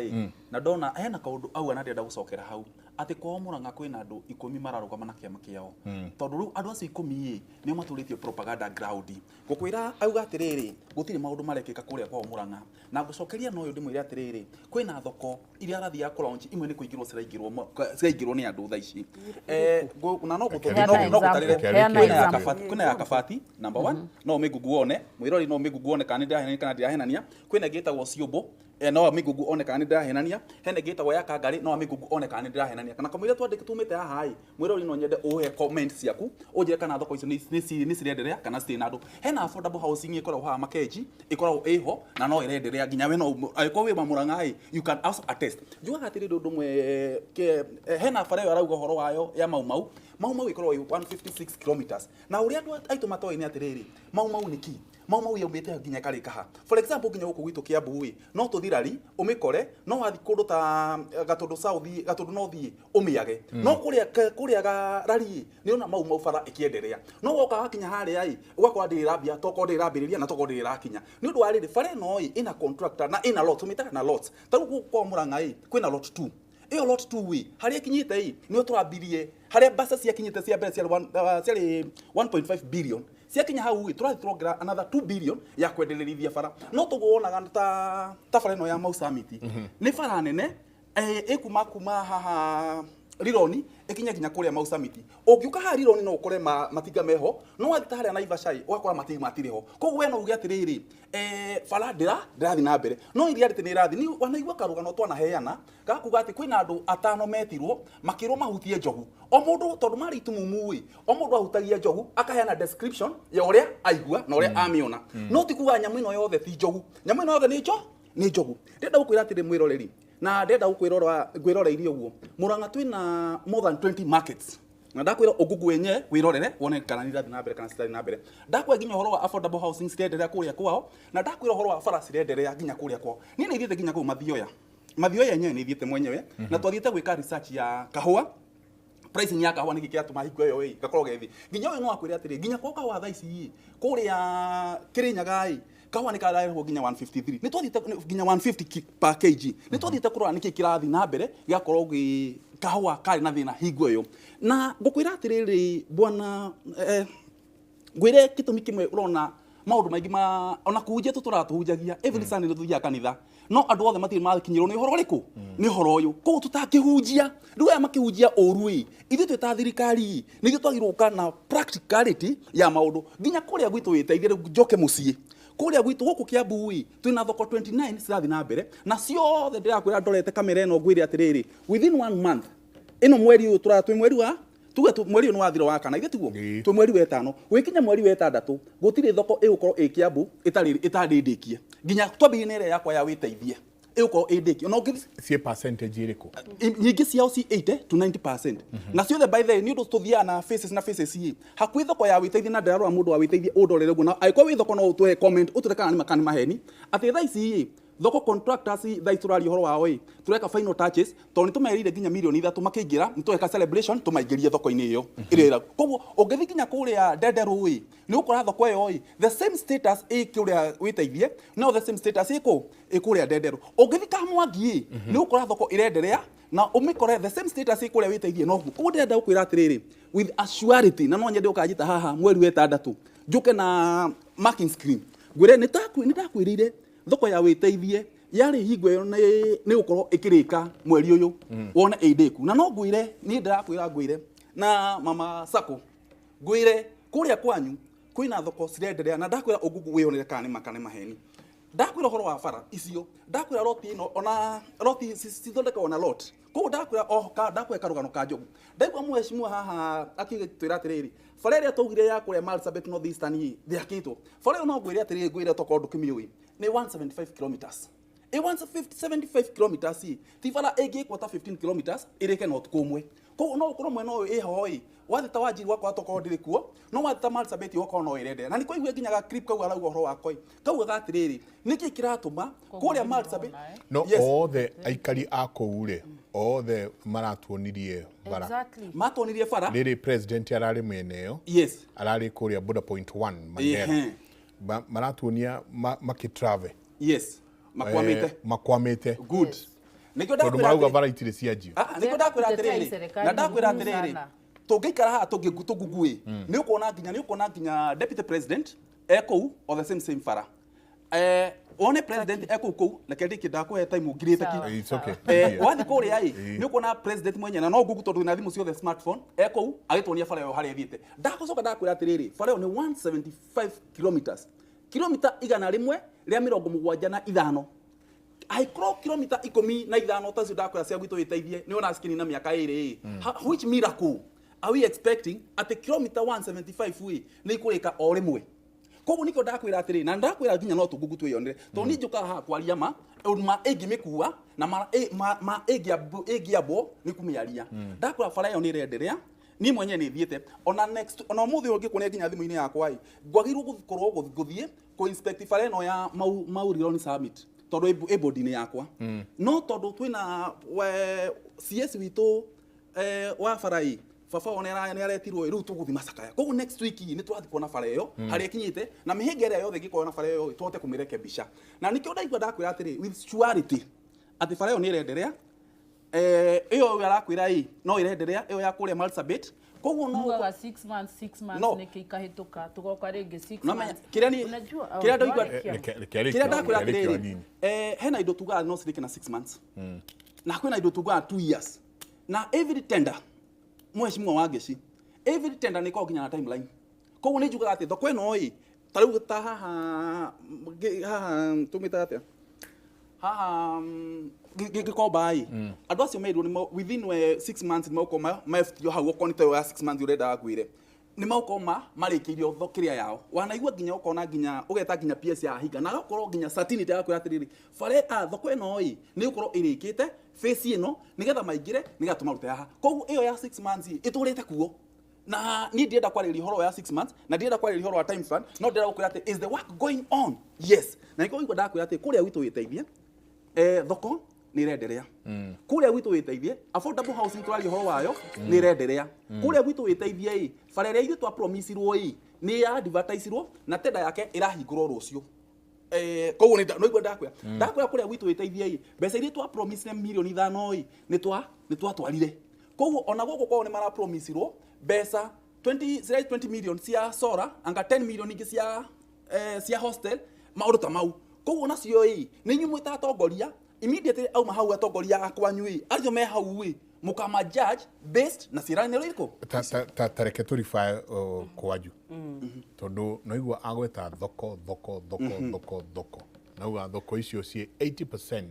na ndona hena kaundu au anarenda gucokera hau ati kwa Murang'a kwina andu 10 mararugama na kiama kiao tondu riu andu acio 10 ni maturithio propaganda ground gukwira auga atiriri gutiri maundu marekika kuria kwa Murang'a na gucokeria no uyu ndimwire atiriri kwina thoko iria arathi ya ku launch imwe ni kuingirwo ciraingirwo ni andu thaici na no gutarire kwina ya Kabati number 1 no migugu one mwirori no migugu one kana ndirahenania kwina gitagwo Ciumbu no migugu one kana ndirahenania hene gitagwo ya Kangari no migugu one kana ndirahenania kana kamwira twandike tumite haha mwirori no nyende uhe comment ciaku unjire kana thoko icio ni cirenderea kana citina andu hena affordable housing ikoragwo haha Makenji ikoragwo iho na no irenderea nginya we no aiko we Murang'a you can also attest juaga atiri ndu mwe hena bara yo arauga horo wayo ya mau ikoragwo 156 kilometers na uria andu aitu matoi ni atiriri mau niki mau yaumite nginya karikaha for example nginya guku gwitu Kiambu no tuthirari umikore no wathi kundu ta Gatundu South Gatundu North umiage no kuria rari ni ona mau bara ikienderea no woka wakinya haria ugakora ndirambia toko ndirambiriria na toko ndirakinya ni undu wa riri bara no ina contractor na ina lot tumitaga na lots taru kwa Murang'a kwina lot 2 iyo lot 2 haria kinyite ni twabirie haria basa cia kinyite cia mbere cia 1.5 billion ciakinya hau turathi turongerera another 2 billion ya kwendelelithia bara no tuguonaga ta bara ino ya Mau Summit ni bara nene ikuma haha Rironi ikinya kuria Mau Summit ungiuka ha Rironi no ukore matinga meho no wathita haria Naivasha ugakora matinga matiriho koguo we no uge atiriri bara ndirathi na mbere no iria riti ni rathi ni wanaigua karugano twanaheana gakuga ati kwina andu 5 metirwo makirwo mahutie njogu o mundu tondu mari itumumu o mundu ahutagia njogu akaheana description ya uria aigua na uria amiona no tikuga nyamu ino yothe ti njogu nyamu ino yothe ni njogu ndenda gukwira atiri mwiroreri na ndenda gwirorera uguo Murang'a twina more than 20 markets na ndakwira ogugu wenye wirorere wone kana nirathi na mbere kana sitari na mbere ndakwira ginya horo wa affordable housing cirenderea kuria kwao na ndakwira horo wa bara cirenderea ginya kuria kwao ni ithiete ginya ku mathioya yenyewe ni ithiete mwenyewe na twathiete gwika research ya kahua pricing ya kahua niki kiatuma hingo yo gakorwo gethi ginya we no akwira atiri ginya kwa kahua thaa ici kuria Kirinyaga kahua ni karairwo ginya 153 ni twathiete ginya 150 per kg ni twathiete kurora niki kirathi na mbere gakorwo gi kahua kari na thina hingo yo na ngukwira atiriri bwana gwire kitumi kimwe urona maundu maingi ma ona kuhunjia tuturatuhunjagia every Sunday no tuthia kanitha no andu othe matiri makinyirwo ni horo riku ni horo uyu ko tutakihunjia ndu aya makihunjia oru ithu twita thirikari ni ithu twagirwo kana practicality ya maundu ginya kuria gwitu witeithire njoke mucii kuria gwitu guku Kiambu twina thoko 29 cirathi na mbere na ciothe ndirakwira ndorete kamera eno ngwire atiriri within 1 month ino mweri uyu turatwi mweri wa tuge mweri uyu wathira wa kana ithuo tu mweri wa 5 wikinya mweri wa 6 gutiri thoko igukorwo Kiambu itadindikie ginya twambire ire yakwa ya witeithie igukorwo indiki no sie percentage iriku nyingi ciao ci 80 to 90% na ciothe by the ni ndu tuthia na faces hakwi thoko ya witeithie na ndarora mundu wa witeithie udorere guo na aiko wi thoko no utuhe comment uturekana ni makani maheni ati thaa ici thoko contractors thaa iturari horo wao tureka final touches to ni tumerire ginya milioni 3 makiingira ni tueka celebration tumaingirie thoko-ini iyo irira koguo ungithi ginya kuria Ndenderu ni ukora thoko iyo the same status ikuria witeithie no the same status ikuria Ndenderu ungithi Kamwangi ni ukora thoko irenderea na umikore the same status ikuria witeithie no koguo ndenda ukwira atiriri with a surety na no nyende ukajita haha mweri wa 6 njuke na marking screen gwire ni ndakwirire thoko ya witeithie yari hingo yo ni ukorwo ikirika mweri uyu wona eideku na no ngwire ni ndirakwira ngwire na mama Sako ngwire kuria kwanyu kwina thoko cirenderea na ndakwira ugugu wionere kana ni makane maheni ndakwira horo wa bara icio ndakwira loti ino ona loti cithondeka ona lot ko ndakwira ndakwira karugano ka njogu ndaigwa mweshimwa haha akigitwira atiriri bara iria tugire ya kuria Marsabit North Eastern thiakitwo bara no ngwire atiriri ngwire toko ndukimiwi ni 175 kilometers 175 kilometers ti bara ingikwa 15 kilometers ireke not kumwe ko no ukorwo mwena uyu ihoi wathita wanjiri wakwa toko ndirikuo no wathita Marsabit wako no irende na niko igwe ginyaga clip kau arauga horo wakoi kau gatiriri niki kiratuma kuria Marsabit no othe aikari akoure othe maratuonirie bara exactly matonirie bara riri president arari mweneo yes arari kuria border point 1 Mandera maratuonia makitravel yes makwamite good nikyo ndakwira marauga bara itire cianjio nikyo ndakwira atiriri na ndakwira atiriri tungikara ha tungugui ni ukona nginya deputy president eko of the same fara one president eko kou na kende kidakwe time ugirite ki it's okay wathi kuria ni ukona president mwenye na no gugu tondu na thimu ciothe smartphone eko agitonia fara yo haria thiete ndakocoka ndakwira atiriri fara yo ni 175 kilometers kilomita igana rimwe ria 75 aikro kilomita 15 tacio ndakwira cia gwitu witeithie ni ona skini na miaka iri which miracle are we expecting at kilomita 175 ni kurika o rimwe koguo niko ndakwira atiri na ndakwira ginya no tugugu twiyonere to ni njuka ha kwaria ma egi mikuwa na ma egi abo ni kumiaria ndakwira fara yo ni renderea ni mwenye ni thiete ona next ona muthi ungi kunia ginya thimu-ini yakwa ngwagirwo gukorwo guthie ko inspect fara eno ya Mau Rironi Summit tondu ebodi-ini yakwa no tondu twina CS witu wa farai baba onera ni aretirwo riu tuguthi Macakaya koguo next week ni twathi kuona bara iyo hari kinyite na mihinga ria yothe ngikona bara iyo twote kumirekebisha na nikio ndaigwa ndakwira atiri with surety ati bara iyo ni irenderea iyo arakwira no irenderea iyo ya kuria Marsabit Koguo no Mugaga 6 months niki ikahituka tugoka ringi 6 months. Kiria ndoigua kiria ndakwira atiriri hena indo tugaga no cirike na 6 months na kwina indo tugaga 2 years na every tender mweshimwa wa Ngeci every tender niko nginya na timeline. Koguo ni njugaga ati thoko ino ii tariu ta haha tumita atia haha gikomba ii andu acio meirwo ni within 6 months ni maukoma maftio hau okonite ya 6 months urenda gwire ni maukoma marikirio thokiria yao wanaigua nginya ukona nginya ugeta nginya PS ya hinga na gakorwo nginya certainty yako atiriri fare thoko ino ii ni ukorwo irikite face ino nigetha maingire nigatuma rute haha. Koguo iyo ya 6 months iturite kuo na ni ndienda kwarĩria horo ya 6 months na ndienda kwarĩria horo wa time span no ndĩrenda gũkwĩra atĩ is the work going on. Yes, na nĩkĩo igua ndakwĩra atĩ kũrĩa gwitũ wĩteithie thoko nĩ irenderea kũrĩa gwitũ wĩteithie affordable housing tũraria horo wayo nĩ irenderea kũrĩa gwitũ wĩteithie bara ĩrĩa ithuĩ twa promise-irwo nĩ ya advertise-irwo na tenda yake ĩrahingũrwo rũciũ. Koguo no igua ndakwĩra kũrĩa gwitũ wĩteithie mbeca iria twa promise milioni 5 nĩ twatwarire. Koguo ona gũkũ kwao nĩ mara promise-irwo mbeca 20 million cia solar anga 10 million ingi cia hostel maundu ta mau. Koguo nacio nĩ inyuĩ mwĩta atongoria immediately auma hau atongoria akwanyu arĩo me hau mukama judge based na ciĩranĩro irĩkũ tareke turifa kwanyu tondu no igua agweta thoko nauga thoko icio cie 80%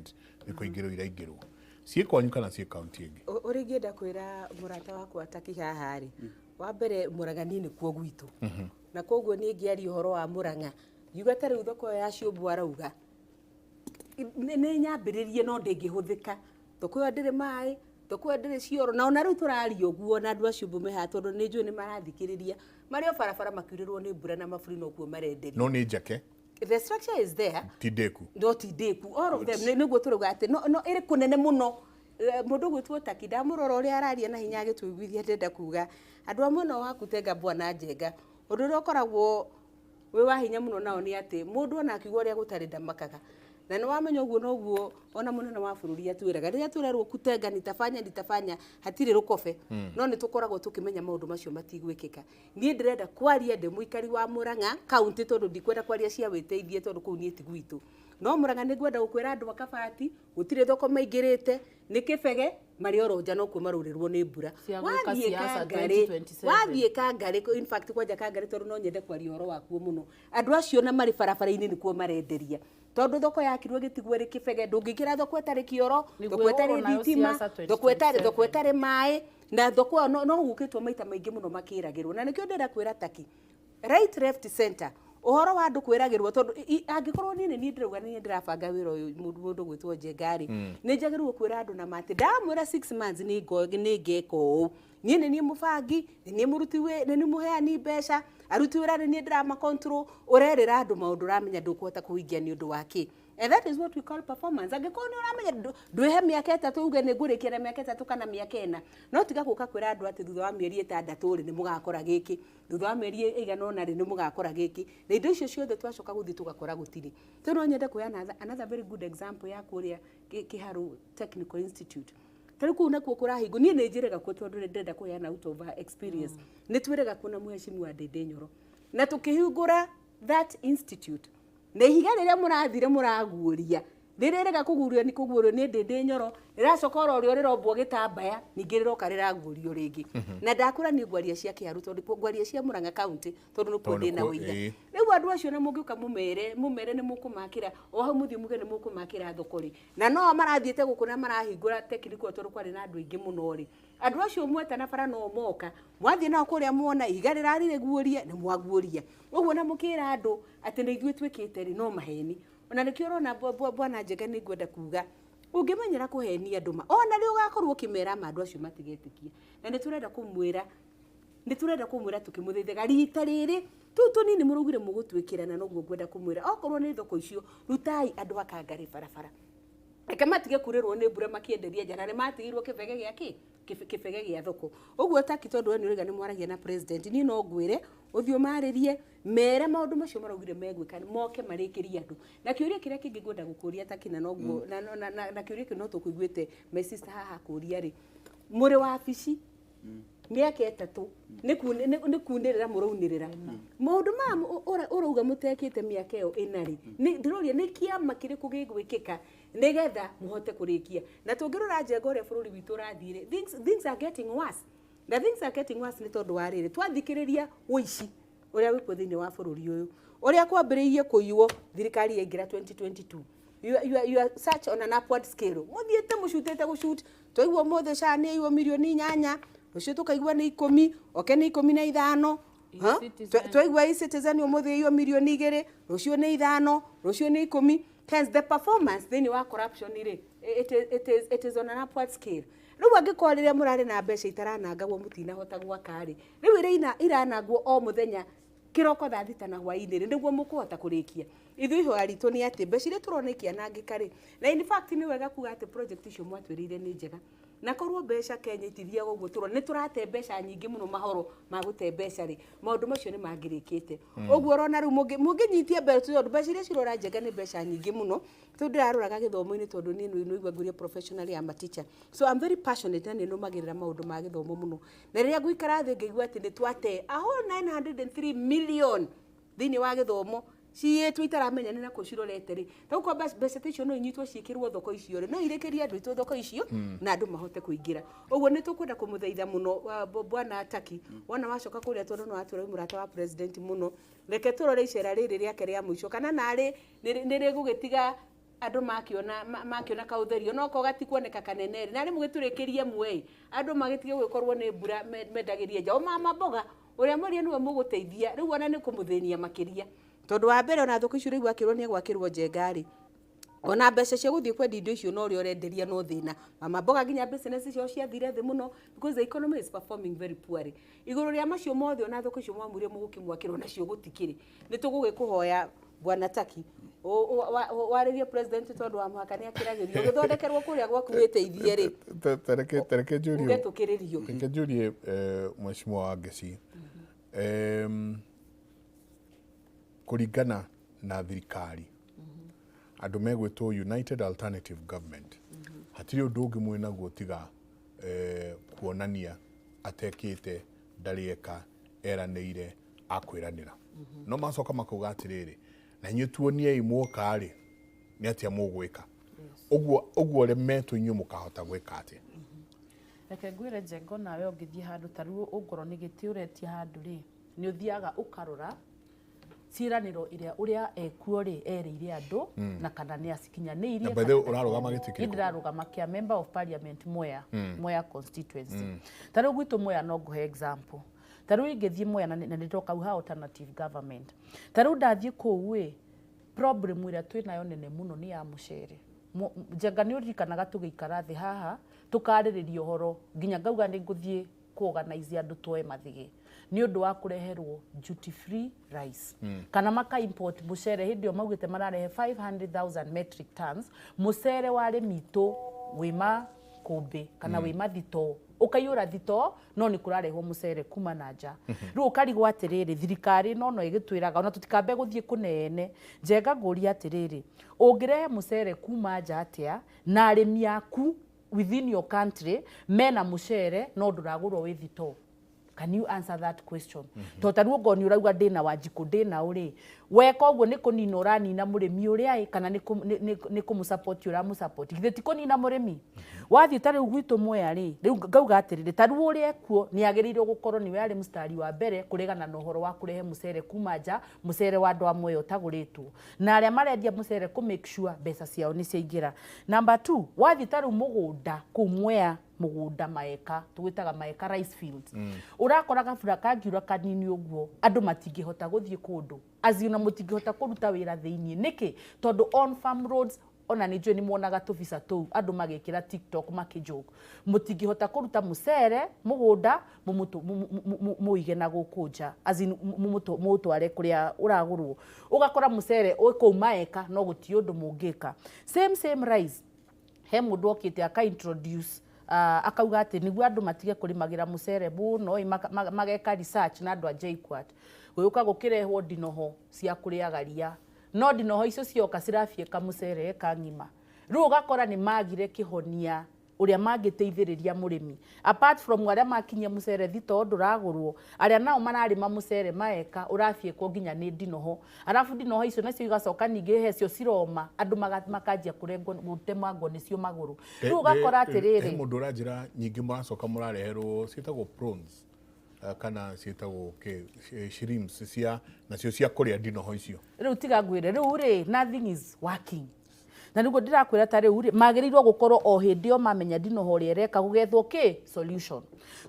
nĩ kũingĩrwo iraingĩrwo cie kwanyu kana cie county ĩngĩ. Ũrĩ ngĩenda kwĩra mũrata wakwa Taki haha rĩ wa mbere Murang'a nĩ kuo gwitũ na koguo nĩ ngĩaria ũhoro wa Murang'a yuga ta rĩu thoko ya Ciũmbu arauga nĩ nyambĩrĩrie no ndĩngĩhũthĩka thoko ĩyo ndĩrĩ maĩ thoko ĩyo ndĩrĩ cioro na ona rĩu tũraria ũguo na andũ a Ciũmbu meha tondũ nĩ njũĩ nĩ marathikĩrĩria marĩ o barabara makiurĩrwo nĩ mbura na maburi no kuo marenderia no nĩ njake. The structure is there. Tideku. No tideku. All of them. Nĩguo tũrauga atĩ no ĩrĩ kũnene mũno. Mũndũ gwĩtwo Taki ndamũrora ũrĩa araria na hinya agĩtũiguithia ndenda kuga andũ amwe no hakutenga Bwana Njenga ũndũ ũrĩa ũkoragwo wĩ wa hinya mũno nao nĩ atĩ mũndũ ona akiuga ũrĩa gũtarĩ ndamakaga na nĩ wamenya ũguo noguo ona mũnene wa bũrũri atwĩraga rĩrĩa twĩrerwo kutenga nitafanya hatirĩ rũkobe no nĩ tũkoragwo tũkĩmenya maũndũ macio matigwĩkĩka. Niĩ ndĩrenda kwaria ndĩ mũikari wa Murang'a kaunti tondũ ndikwenda kwaria cia wĩteithie tondũ kũu niĩ ti gwitũ no Murang'a nĩ ngwenda gũkwĩra andũ akabati gũtirĩ thoko maingĩrĩte nĩ kĩbege marĩ oro nja no kuo marũrĩrwo nĩ mbura wathiĩ Kangarĩ in fact kwanja Kangarĩ tondũ no nyende kwaria ũhoro wakuo mũno andũ acio na marĩ barabara-inĩ nĩ kuo marenderia tondu thoko yakirwo gitigwo ri kibege ndungikira thoko etari kioro thoko etari thitima thoko etari mai na thoko no gukitwo maita maingi muno makiragirwo na nikio ndira kwira Taki right left center uhoro wa andu kwiragirwo tondu angikorwo nini ni ndirauga ni ndirabanga wira uyu mundu gwitwo Njengari ni njagirwo kwira andu na mati ndamwira 6 months ni ngeko ni mubangi ni muruti we ni muheani mbeca aruti wira ni ndirama control urerera andu maundu ramenya ndukuhota kuhingia ni undu wake. And that is what we call performance. Angĩkorwo nĩ ũramenya ndwĩhe mĩaka 3 uge nĩ ngũrĩkia na mĩaka 3 kana mĩaka 4 no tiga gũka kwĩra andũ atĩ thutha wa mĩeri 6 rĩ nĩ mũgakora gĩkĩ thutha wa mĩeri 8 rĩ nĩ mũgakora gĩkĩ na indo icio ciothe twacoka gũthiĩ tũgakora gũtirĩ. Tondũ no nyende kuoya another very good example ya kũrĩa Kiharu Technical Institute. Tari kuu nakuo kũrahingo niĩ nĩ njĩrĩga kuo tondũ nĩ ndĩrenda kuoyana out of experience. Nĩ twĩrĩga kuo na Mheshimiwa wa Ndĩndĩ Nyoro na tũkĩhingũra that institute. Na ihiga rĩrĩa mũrathire mũraguũria rĩrĩrĩga kũguũrio ni Ndĩndĩ Nyoro rĩracokora ũrĩa rĩrombwo gĩtambaya ningĩ rĩroka rĩraguũrio rĩngĩ na ndakũra nĩ ngwaria cia Kiharu tondũ ngwaria cia Murang'a County tondũ nĩkuo ndĩna ũira. Rĩu andũ acio na mũngĩũka mũmere nĩ mũkũmakĩra o hau mũthiĩ muge nĩ mũkũmakĩra thoko rĩ na no marathiĩte gũkũ na marahingũra technical tondũ kwarĩ na andũ aingĩ mũno rĩ andũ acio mweta na bara no moka mwathiĩ nao kũrĩa muona ihiga rĩrarire guũria nĩ mwaguũria ũguo na mũkĩra andũ atĩ nĩ ithuĩ twĩkĩte rĩ no maheni ona nĩkĩo ũrona Bwana Njenga nĩ ngwenda kuga ũngĩmenyera kũhenia andũ ona rĩu ũgakorwo ũkĩmera andũ acio matigetĩkie na nĩ tũrenda kũmwĩra tũkĩmũthaithaga rita rĩrĩ tũnini mũrugire mũgũtwĩkĩra na noguo ngwenda kũmwĩra okorwo nĩ thoko icio rutai andũ a Kangarĩ barabara eke matige kurĩrwo nĩ mbura makĩenderia nja na nĩ matigirwo kĩbege gĩa kĩbege gĩa thoko ũguo Taki tondũ we nĩ ũrĩga nĩ mwaragia na president niĩ no ngwĩre ũthiũ marĩrie mere maũndũ macio maraugire megwĩka moke marĩkĩrie andũ na kĩũria kĩrĩa kĩngĩ ngwenda gũkũria Taki na noguo na kĩũria kĩu no tũkũiguĩte my sister haha kũria rĩ mũrĩ wa abici miaka 3 ni kundirira muraunirira maundu ma urauga mutekite miaka iyo inari ni ndiroria ni kiama kiriku gigwikika nigetha muhote kurikia na tungirura njenga uria bururi witu rathire things are getting worse na things are getting worse ni tondu wa riri twathikiriria uici uria wiko thini wa bururi uyu uria kwambiriirie kuiwo thirikari yaingira 2022 you are such on an upward scale muthiete mushutete gushoot toigwo mothe shani iwo milioni 8 ucio tukaigwa ni 10 oke ni 15 toigwa e-citizen umuthe iwo milioni 2 rucio ni 5 rucio ni 10 hence the performance thini wa corruption iri it is on an upward scale riu angikorire murari na mbeca itaranangagwo mutina hota gwakari riu iranangwo o muthenya kiroko thathita na hwaini niguo mukuhota kurikia ithu aritu ni ati mbeca iria turonekia na ngikari na in fact ni wega kuga ati project icio mwatwirire ni njega na korwo mbeca Kenya itithia guguo turone ni turate mbeca nyingi muno mahoro ma gute mbeca ri maundu macio ni mangirikite uguo rona riu munginyitie mbeca iria cirora njega ni mbeca nyingi muno tu ndiraruraga githomo-ini tondu ni igwa nguria professionally am a teacher so I'm very passionate and no magirira maundu ma githomo muno na riria nguikara thi ngigwa ati ni twate a whole 903 million thini wa githomo ciĩ twitaramenya nĩ na kũcirorete rĩ tauko mbeca icio no inyitwo ciĩkĩrwo thoko icio rĩ no irekeria andũ itũ thoko icio na andũ mahote kũingĩra ũguo nĩ tũkwenda kũmũthaitha mũno bwana Taki wona wacoka kũrĩa tondũ no atũra mũrata wa president mũno reke tũrore icera rĩrĩ rĩake rĩa mũico kana narĩ nĩ gũgĩtiga andũ makiona kautherio no ko gatikuoneka kaneneri na rĩ mũgĩtũrĩkĩrie mwei andũ magĩtige gwĩkorwo nĩ mbura mendagirie nja mama mboga ũrĩa mwaria nĩwe mũgũteithia rĩu ona nĩ kũmũthĩnia makĩria tondu wa mbere ona thoko icio igwakirwo ni gwakirwo njengari ona mbeca cia guthii kwendi indo icio no ri urenderia no thina mama mboga ginya business icio ciathire thi muno because the economy is performing very poorly iguru ria macio mothe ona thoko icio mwamurie mugukimwakirwo nacio gutikiri ni tugugikuhoya bwana Taki waririe president tondu wa muhakania akiragirio githondekerwo kuria gwakuite ithie ri tereke jurio ugetukiririo tereke jurie mheshimiwa wa Gesi kuringana na thirikari andu megwitwo United Alternative Government hatiri undu ungi mwina gutiga kuonania atekite ndarieka eranire akwiranira no macoka makuga atiriri na nyu tuonie imwoka ri ni atia mugwika uguo remeto inyu mukahota gwika ati reke ngwire Njengo nawe ungithie handu taru ungoro ni gitiuretie handu ri ni uthiaga ukarora ciraniro iria uria ekuo ri erire andu na kana ni asikinyaniirie na bethe urarugama gitikire ndirarugama kia member of parliament Mwea constituency taru gwitu Mwea no nguhe example taru ingithie Mwea na nditoka uha alternative government taru ndathie kuwe problem iria twinayo nene muno ni ya mucere Njenga ni uririkanaga tugiikara thi haha tukaririria uhoro nginya ngauga ni nguthie kuorganize andu twoe mathigi ni undu wa kureherwo duty free rice kana maka import mucere hindio maugite mararehe 500,000 metric tons mucere wari mito wima kumbi kana wima thito ukayura thito no ni kurarehwo mucere kuma nanja ru ukarigwa atiriri thirikari no igitwiraga ona tutikambe guthie kunene Njenga nguria atiriri ungirehe mucere kuma nja atia na arimi aku within your country mena mucere no nduragurwo wi thito. Can you answer that question? Totaru ngoni urauga ndina Wanjiku ndina uri weka uguo ni kunina uranina murimi uria kana ni kumusupport uramusupport githe ti kunina murimi wathi tari gwitu Mwea ri riu ngauga atiriri taru uria ekuo ni agirirwo gukorwo ni we ari mustari wa mbere kuregana na uhoro wa kurehe mucere kuma nja mucere wa andu a Mwea utaguritwo na aria marendia mucere ku make sure mbeca ciao ni ciaingira. Number 2 wathi taru mugunda ku Mwea mugunda maeka tugitaga maeka rice fields urakora gabura kangiura kanini uguo andu matingihota guthie kundu azina mutingihota kuruta wira thiini niki tondu on farm roads ona ni jwe ni muonaga tuvisa tu andu magikira TikTok makijoke mutingihota kuruta mucere mugunda muige na gukunja azin mutware kuria uragurwo ugakora mucere uko maeka no guti undu mungika same rice he mundu okite aka introduce akauga ati niguo andu matige kurimagira mucere buno mageka research na andu a JKUAT guyuka gukirehwo ndinoho cia kuriagaria no ndinoho icio cioka cirafieka mucere ka ngima riu ugakora ni magire kihonia uria mangiteithiriria murimi apart from aria makinyia mucere thito nduragurwo aria nao mararima mucere maeka urafiekwo nginya ni ndinoho arafu ndinoho icio nacio igacoka ningi hecio ciroma andu makanjia kurengwo gutemangwo nicio maguru riu ugakora atiriri mundu uranjira nyingi muracoka murareherwo cietagwo prawns kana cietagwo shrimps cia nacio cia kuria ndinoho icio riu tiga ngwire riu ri nothing is working na niguo ndirakwira ta riu ri magirirwo gukorwo o hindi o mamenya ndinoho ri ereka gugethwo solution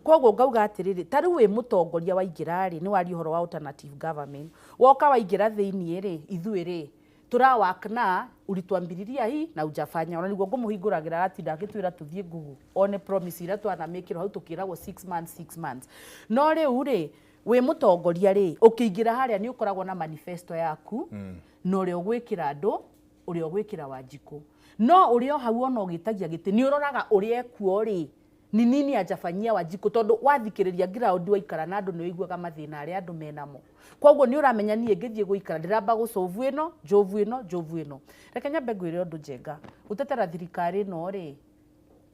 koguo ngauga atiriri ta riu wi mutongoria wa ingirari ni wari horo wa alternative government woka wa ingira thiini ri ithui ri turawak na ulitwambiriria hii na ujafanya ona niguo ngumuhinguragira atinda agitwira tuthie ngugu one promise ira twana mekiro hau tukiragwo 6 months no riu ri wi mutongoria ri ukiingira haria ni ukoragwo na manifesto yaku no ri ugwikira andu uri ogwikira Wanjiku no uri o hau ona ugitagia giti ni uroraga uri ekuo ri ni nini ajafanyia Wanjiku tondu wathikiriria ground waikara na andu ni uiguaga mathina ari andu menamo koguo ni uramenya nie ngithie guikara ndiramba gucovu ino njovu ino reke nyambe ngwire undu njenga utetera thirikari no ri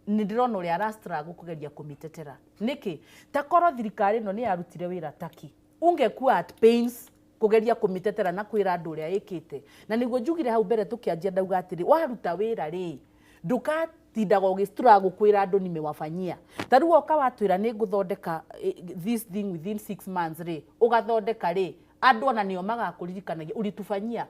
ni ndirona uri ara struggle kugeria kumitetera niki takoro thirikari no ni yarutire wira taki ungekuwa at pains kugeria kumitetera na kwira andu uria ikite na niguo njugire hau mbere tukianjia ndauga atiri waruta wira ri ndukatindaga ugistruggle kwira andu nimewafanyia tariu oka watwira ni nguthondeka this thing within 6 months ri ugathondeka ri andu ona nio magakuririkanagia ulitufanyia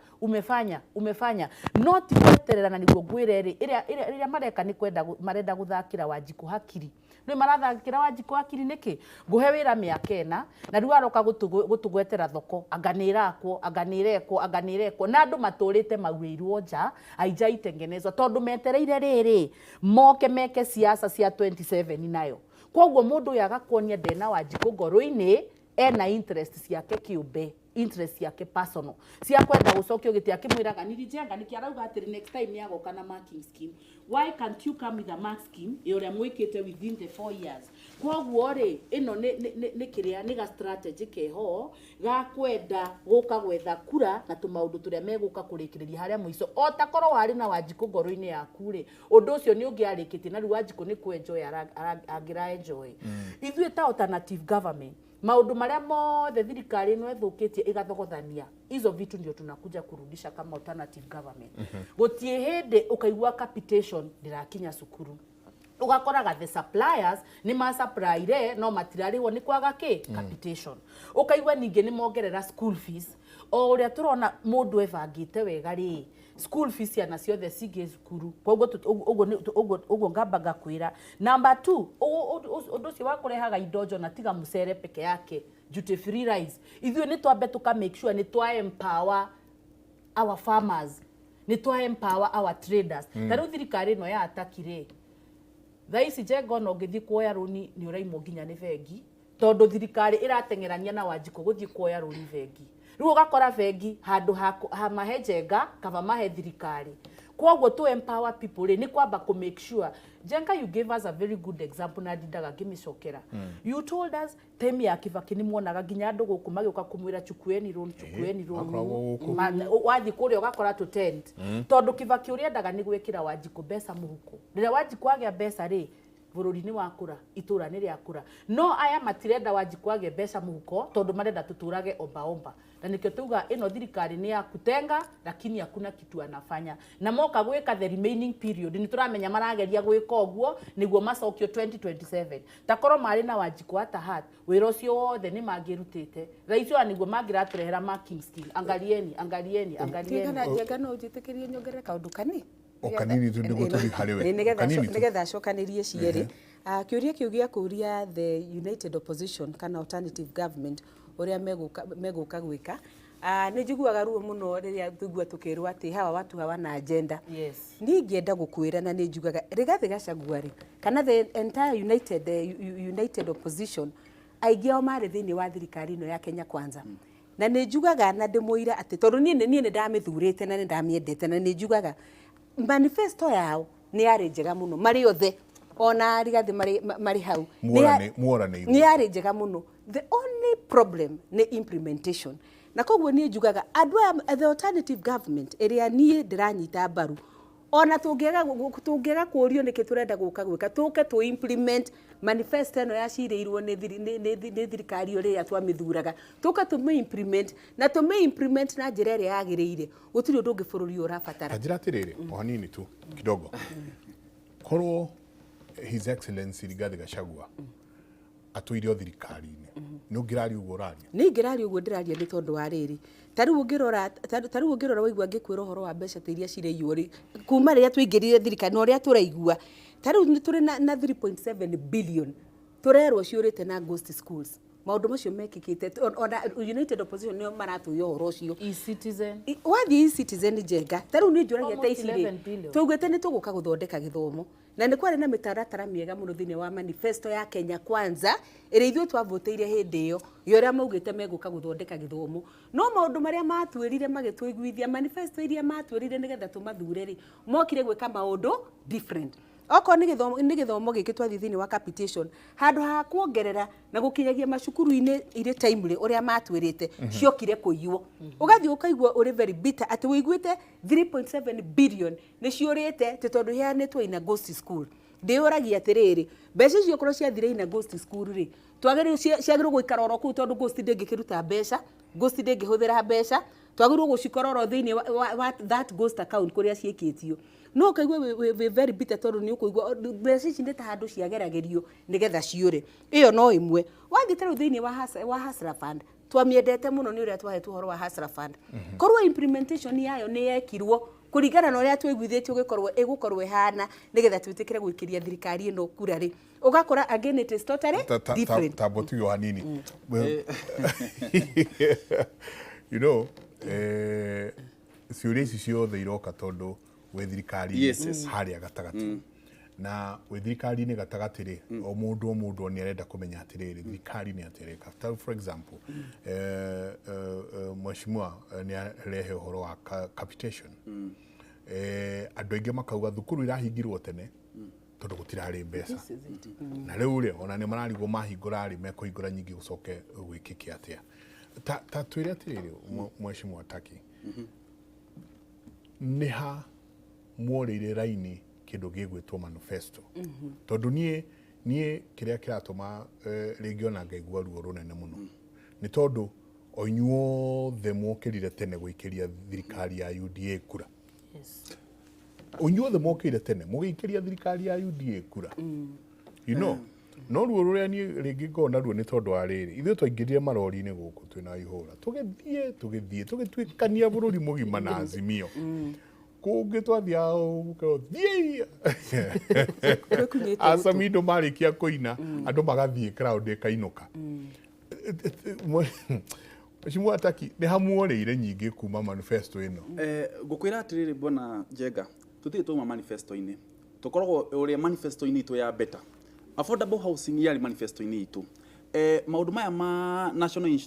umefanya not kweterera na niguo ngwire ri iria mareka ni marenda guthakira Wanjiku hakiri ni marathakira Wanjiku hakiri niki nguhe wira miaka ena na riu aroka gutugwetera thoko anganirekwo na andu maturite mawirwo nja aija itengenezwa tondu metereire riri moke meke siasa cia 27 nayo koguo mundu yagakuonia ndena Wanjiku ngoro-ini ena interest ciake kiumbe interest yake personal cia kwenda gucokio giti akimwiraga nirijenga nikiarauga atiri next time ni agoka na marking scheme why can't you come with a mark scheme iria mwikite within the 4 years koguo ri ino ni kiria ni ga strategy keho ga kwenda guka gwetha kura na tumaundu turia meguka kurikiriria haria muico o takoro wari na Wanjiku ngoro-ini yaku ri undu ucio ni ungiarikite na riu Wanjiku ni kwenjoy agira enjoy ithui ta alternative government maundu maria mothe thirikari no ethukitie igathogothania hizo vitu ndio tunakuja kurudisha kama alternative government gutie hindi ukaigua capitation ndirakinya cukuru ugakoraga the suppliers ni ma supply no matirariwo ni kwaga capitation ukaigua ningi ni mongerera school fees o uria turona mundu evangite wega ri school fees yana ciothe cige cukuru koguo ngamba ngakwira number 2 undu cio wakurehaga indo na tiga mucere peke yake duty free rice ithuĩ ni twambe tuka make sure ni twa empower our farmers ni twa empower our traders tariu thirikari no ya atakire thaisi jengo no ngithi kuoya runi ni uraimwo nginya ni bengi tondu thirikari iratengerania na Wanjiku guthii kuoya runi bengi riu ugakora bengi handu ha mahe jenga kava mahe thirikari koguo to empower people ni kwamba ku make sure jenga you gave us a very good example na dindaga ngimicokera you told us time ya Kibaki ni muonaga nginya andu guku magioka kumwira chukueni room wathi kuria ugakora to tent tondu Kibaki uriendaga ni gwikira Wanjiku mbeca muhuko rira Wanjiku agia mbeca ri bururi ni wakura itura ni riakura no aya matirenda Wanjiku agia mbeca muhuko tondu marenda tuturage omba na nikio tuga ino thirikari ni ya kutenga lakini hakuna kitu anafanya na moka gwika the remaining period ni turamenya marageria gwika oguo niguo macokio 2027 takoro mari na Wanjiku ata hat wira ucio wothe ni mangirutite raicio niguo mangiraturehera marking scheme angalieni Jenga no njitikirie nyongere kaundu kani okanini tu ndigo tuli halewe nigetha acokanirie cieri kiuria kiu gia kuria the united opposition kana alternative government uria meguka gwika ni njiguaga ruo muno riria thugua tukirwa ati hawa watu hawana agenda ni ngienda gukwira na ni njugaga Rigathi Gachagua ri kana the entire united opposition aigia o mari thini wa thirikari no ya Kenya Kwanza na ni njugaga na ndimuira ati tondu ni ndamithurite na ni ndamiendete na ni njugaga manifesto yao ni ari njega muno mari othe ona Rigathi mari hau ni ari njega muno the only problem ni implementation na koguo ni njugaga adwa the alternative government area nie ndiranyita baru ona tũngĩaga kũũrio nĩkĩ tũrenda gũka gwĩka tũke tũ implement manifesto ĩno yacirĩirwo nĩ thirikari ũrĩa twamĩthuraga tũka tũmĩ implement na tũmĩ implement na njĩra ĩrĩa yagĩrĩire gũtirĩ ũndũ ũngĩ bũrũri ũrabatara njĩra atĩrĩrĩ o hanini tu kidogo korwo His Excellency Rigathi Gachagua atũire thirikari-inĩ nĩ ũngĩrari ũguo ũraria nĩ ingĩrari ũguo ndĩraria nĩ tondũ wa rĩrĩ tarĩu ũngĩrora waigua ngĩkwĩra ũhoro wa mbeca ta iria cirĩiywo rĩ kuma rĩrĩa tũingĩrire thirikari na ũrĩa tũraigua tarĩu nĩ tũrĩ na 3.7 billion tũrerwo ciũrĩte na ghost schools maũndũ macio mekĩkĩte ona United Opposition nĩo maratũia ũhoro ũcio e-citizen wathiĩ e-citizen njenga tarĩu nĩ njũragia ta ici rĩ tũugĩte nĩ tũgũka gũthondeka gĩthomo na nĩ kwarĩ na mĩtaratara mĩega mũno thĩinĩ wa manifesto ya Kenya Kwanza ĩrĩa ithuĩ twavũtĩire hĩndĩ ĩyo yorĩa maugĩte megũka gũthondeka gĩthomo no maũndũ marĩa matuĩrire magĩtũiguithia manifesto iria matuĩrire nĩgetha tũmathure rĩ mokire gwĩka maũndũ different oko nĩ gĩthomo gĩkĩ twathi thĩinĩ wa capitation handũ ha kuongerera na gũkinyagia macukuru-inĩ irĩ timely ũrĩa matuĩrĩte ciokire kũiywo ũgathiĩ ũkaigua ũrĩ very bitter atĩ wĩiguĩte 3.7 billion nĩ ciũrĩte tondũ heanĩtwo ina ghost school ndĩũragia atĩrĩrĩ mbeca icio korwo ciathire ina ghost school rĩ ciagĩrĩirwo gũikara oro kũu tondũ ghost ndĩngĩkĩruta mbeca ghost ndĩngĩhũthĩra mbeca twagĩrĩirwo gũcikorora thĩinĩ wa that ghost account kũrĩa ciĩkĩtio no kaigua we very bitter tondũ nĩ ũkũigua mbeca ici nĩ ta handũ ciageragĩrio nĩgetha ciũre ĩyo no ĩmwe wathiĩ tarĩu thĩinĩ wa Hustler Fund twamĩendete mũno nĩ ũrĩa twahetwo ũhoro wa Hustler Fund korwo implementation yayo nĩ yekirwo kũringana na ũrĩa twaiguithĩtio ĩgũkorwo ĩhana nĩgetha twĩtĩkĩre gũikĩria thirikari ĩno kura rĩ ũgakora again it is totally different tabotiyo hanini you know ciũria ici ciothe iroka tondũ wĩ thirikari harĩa gatagatĩ na wĩ thirikari-inĩ gatagatĩ rĩ o mũndũ nĩ arenda kũmenya atĩrĩrĩ thirikari nĩ atĩrĩka for example mheshimiwa nĩ arehe ũhoro wa capitation andũ aingĩ makauga thukuru irahingirwo tene tondũ gũtirarĩ mbeca na rĩu rĩ ona nĩ mararigwo mahingũra rĩ mekũhingũra nyingĩ gũcoke gwĩkĩke atĩa ta twĩre atĩrĩrĩ mheshimiwa Taki nĩ ha muorĩire raini kĩndũ gĩgwĩtwo manifesto tondũ niĩ kĩrĩa kĩratũma rĩngĩ ona ngaigua ruo rũnene mũno nĩ tondũ o inyuothe mokĩrire tene gũikĩria thirikari ya UDA kura inyuothe mokĩrire tene mũgĩikĩria thirikari ya UDA kura you know no ruo rũrĩa niĩ rĩngĩ ngona ruo nĩ tondũ wa rĩrĩ ithuĩ twaingĩrire marori-inĩ gũkũ twĩna ihũra tũgĩthiĩ tũgĩtuĩkania bũrũri mũgima na Azimio kũngĩ twathiaga thiĩ Asamindo marĩkia kũina andũ magathiĩ crowd ĩkainũka Mheshimiwa Taki nĩ hamuorĩire nyingĩ kuma manifesto ĩno ngũkwĩra atĩrĩrĩ bona Njenga tũtirĩ twauma manifesto-inĩ tũkoragwo ũrĩa manifesto-inĩ itũ ya better affordable housing yarĩ manifesto-inĩ itũ maũndũ maya ma National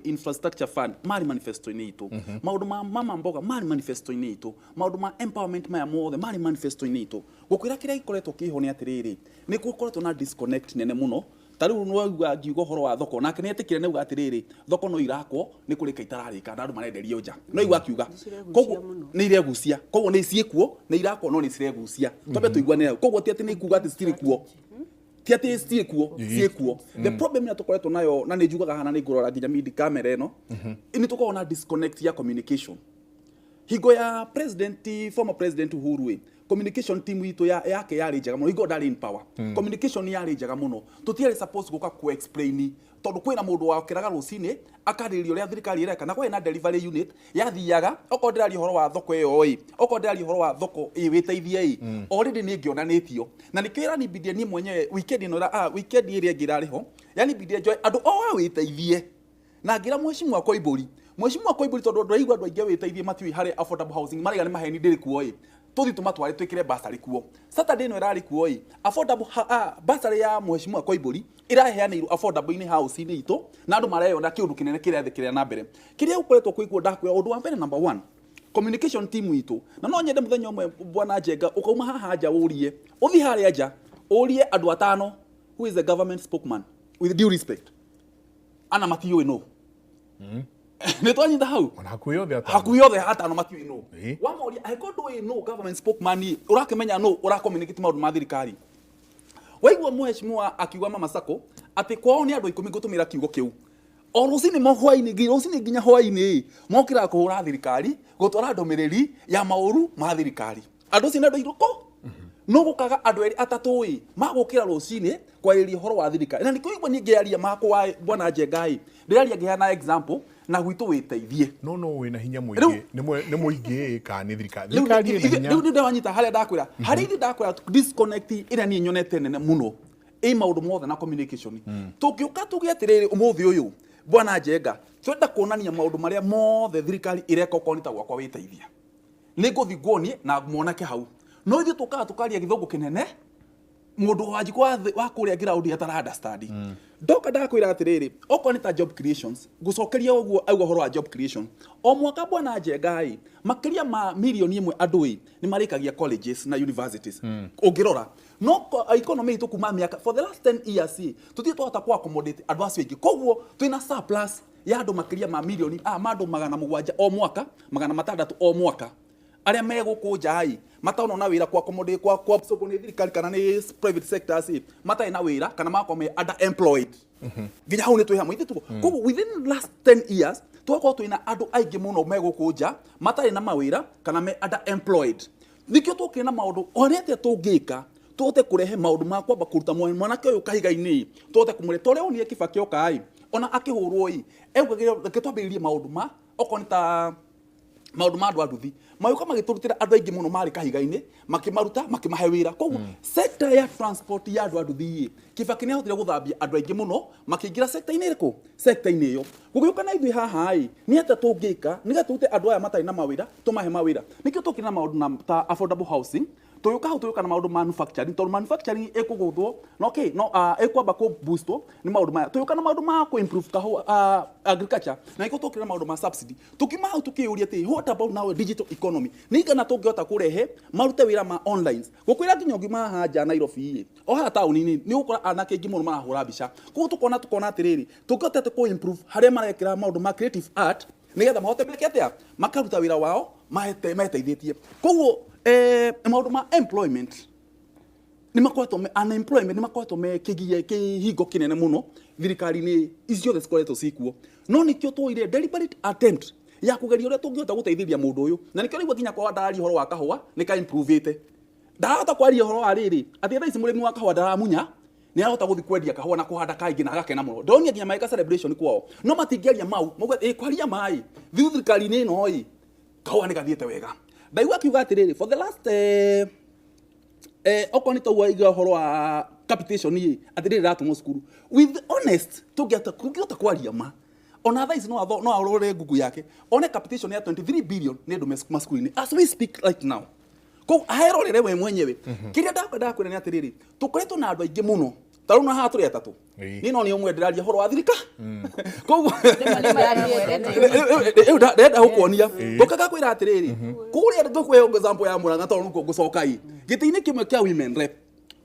Infrastructure Fund mari manifesto-inĩ itũ maũndũ ma mama mboga mari manifesto-inĩ itũ maũndũ ma empowerment maya mothe mari manifesto-inĩ itũ gũkwĩra kĩrĩa gĩkoretwo kĩho nĩ atĩrĩrĩ nĩ gũkoretwo na disconnect nene mũno tarĩu nĩwaigua ngiuga ũhoro wa thoko nake nĩ etĩkire nĩ uga atĩrĩrĩ thoko no irakwo nĩ kũrĩka itararĩka na andũ marenderio nja no igua akiuga koguo nĩ iregucia koguo nĩ ciĩkuo nĩ irakwo no nĩ ciregucia twambe tũiguane koguo ti atĩ nĩ kuga atĩ citirĩ kuo tiati ciekuo the problem na tukoretwo nayo na nĩ njugaga hana nĩ ngũrora nginya midi camera ĩno nĩ tukoragwo na disconnect ya communication hingo ya former president Uhuru communication team itũ yake yarĩ njega mũno hingo ndarĩ in power communication yarĩ njega mũno tũtiarĩ supposed gũka ku explain tondũ kwĩna mũndũ wakĩraga rũcinĩ akarĩrĩria ũrĩa thirikari ĩreka na kwĩ na delivery unit yathiaga okorwo ndĩrari ũhoro wa thoko ĩyo okorwo ndĩrari ũhoro wa thoko wĩteithie already nĩ ngĩonanĩtio na nĩkĩo ni bidie niĩ mwenyewe weekend ĩno weekend ĩrĩa ĩngĩrarĩ ho yani bidie enjoy andũ wĩteithie na ngira Mheshimiwa Koimbũri tondũ ndĩraigua andũ aingĩ wĩteithie matiũĩ harĩ affordable housing marĩga nĩ maheni ndĩrĩ kuo tuthi tumatware twikire basari kuo Saturday no irari kuo affordable basari ya Mheshimiwa Koimbũri iraheanirwo affordable in house ini itu na andu mareyona kiundu kinene kiria na mbere kiria ukoretwo kuigwo ndakwira undu wa mbere number 1 communication team itu na no nyende muthenya umwe bwana Njenga ukauma haha nja urie uthi haria nja urie andu atano who is the government spokesman with due respect ana matiyo no nä twanyita hau hakuä othe hatano matiå no wamoria angäkorwo ndå no government spokesman å rakä menya no å rakommunicate maå ndå ma thirikari waigua mheshimiwa akiuga Mama Sacco atä kwao nä andå 10 ngå tå mä ra kiugo kä u o rũcinĩ rũcinĩ nginya hwainĩ mokĩraga kũhũra thirikari gũtwara ndũmĩrĩri ya maũru ma thirikari andũ acio nĩ andũ irũkũ no gũkaga andũ erĩ atatũ magũkĩra rũcinĩ kwarĩria ũhoro wa thirikari na nĩkĩo igua niĩ ngĩaria makwa Bwana Njengai ndĩraria ngĩheana example na gwitũ wĩteithie no wĩna hinya mũingĩ nĩ mũingĩ ka nĩ thirikari ĩna hinya rĩu ndĩwanyita harĩa ndakwĩra harĩa ithĩ ndakwĩra disconnect ĩrĩa niĩ nyonete nene mũno maũndũ mothe na communication tũngĩũka tuge atĩrĩrĩ ũmũthĩ ũyũ Bwana Njenga twenda kuonania maũndũ marĩa mothe thirikari ireka konita gwakwa wĩteithia nĩ ngũthi nguonie na muonake hau no ithuĩ tũkaga tũkaria gĩthũngũ kĩnene mũndũ wa njiko wa kũrĩa ground atara understand ndoka ndakwĩra atĩrĩrĩ okorwo nĩ ta job creations ngũcokeria ũguo auga ũhoro wa job creation o mwaka Bwana Njenga makĩria ma milioni 1 andũ nĩ marĩkagia colleges na universities ũngĩrora no economy itũ kuma mĩaka for the last 10 years tũthiĩ twahota ku accommodate andũ acio aingĩ koguo twĩna surplus ya andũ makĩria ma milioni ma andũ 700 o mwaka 600 o mwaka arĩa megũkũ nja matano na wĩra kwa accommodate kwa soko nĩ thirikari kana nĩ private sectors matarĩ na wĩra kana makorwo me underemployed nginya hau nĩ twĩ hamwe ithuĩ koguo within last 10 years twakorwo twĩna andũ aingĩ mũno megũkũ nja matarĩ na mawĩra kana me underemployed nikĩo tũkĩrĩ na maũndũ ũrĩa atĩa tũngĩka tũhote kũrehe maũndũ ma kwamba kũruta mwanake ũyũ kahiga-inĩ tũhote kũmũre tũrĩa onire Kibaki oka ona akĩhũrwo eugagĩre twambĩrĩrie maũndũ ma okorwo nĩ ta maũndũ ma andũ a nduthi magĩũka magĩtũrutĩra andũ aingĩ mũno marĩ kahiga-inĩ makĩmaruta makĩmahe wĩra koguo sector ya transport ya andũ a nduthi Kibaki nĩ ahotire gũthambia andũ aingĩ mũno makĩingĩra sector-inĩ ĩrĩkũ sector-inĩ ĩyo gũgĩũka na ithuĩ haha nĩ atĩa tũngĩka nĩgetha tũrute andũ aya matarĩ na mawĩra tũmahe mawĩra nĩkĩo tũkĩrĩ na maũndũ na ta affordable housing tũyũka hau tũyũka na maũndũ manufacturing tondũ manufacturing ĩkũgũthwo no okay no ĩkwamba kũ boost nĩ maũndũ maya tũyũka na maũndũ ma kũ improve agriculture na ĩkũ tũkĩrĩ na maũndũ ma subsidy tũkima hau tũkĩũria atĩ what about now digital economy nĩ igana tũngĩhota kũrehe marute wĩra ma online gũkwĩra nginya ũngima haja Nairobi o haha taũni-inĩ nĩ ũgũkora anake aingĩ mũno marahũra mbica koguo tukona atĩrĩrĩ tũngĩhota kũ improve harĩa marekĩra maũndũ ma creative art nĩgetha mahote meke atĩa makaruta wĩra wao mateithĩtie koguo maũndũ ma employment nĩ makoretwo unemployment nĩ makoretwo me kĩhingo kĩnene mũno thirikari-inĩ icio ciothe cikoretwo cikuo no nĩkĩo twoire deliberate attempt ya kũgeria ũrĩa tũngĩhota gũteithĩria mũndũ ũyũ na nĩkĩo rĩu nginya kwa ndararia ũhoro wa kahũa nĩ ka improve ndarahota kwaria ũhoro wa rĩrĩ atĩ thaa ici mũrĩmi wa kahũa ndaramunya nĩ arahota gũthiĩ kwendia kahũa na kũhanda kaingĩ na agakena mũno ndonia nginya maĩka celebration kwao no matingĩaria mau mauga kwaria maĩ thiũ thirikari-inĩ ĩno kahũa nĩ gathiĩte wega ndaigua akiuga atĩrĩrĩ for the last okorwo nĩ tauga ũhoro wa capitation atĩrĩrĩ ratũmwo cukuru with honest tũngĩhota kwaria ma ona thaa ici no arore Google yake one capitation ya 23 billion nĩ andũ macukuru-inĩ as we speak right now ko aherorere we mwenyewe kĩrĩa ndakwenda kwĩra nĩ atĩrĩrĩ tũkoretwo na andũ aingĩ mũno tarũ na haha tũrĩ atatũ niĩ no nĩ ũmwe ndĩraria ũhoro wa thirika koguo ndĩrenda gũkuonia ngũkaga kwĩra atĩrĩrĩ kũrĩa ngũkũhe example ya Mũrang'a tondũ nĩkuo ngũcoka gĩtĩ-inĩ kĩmwe kĩa women rep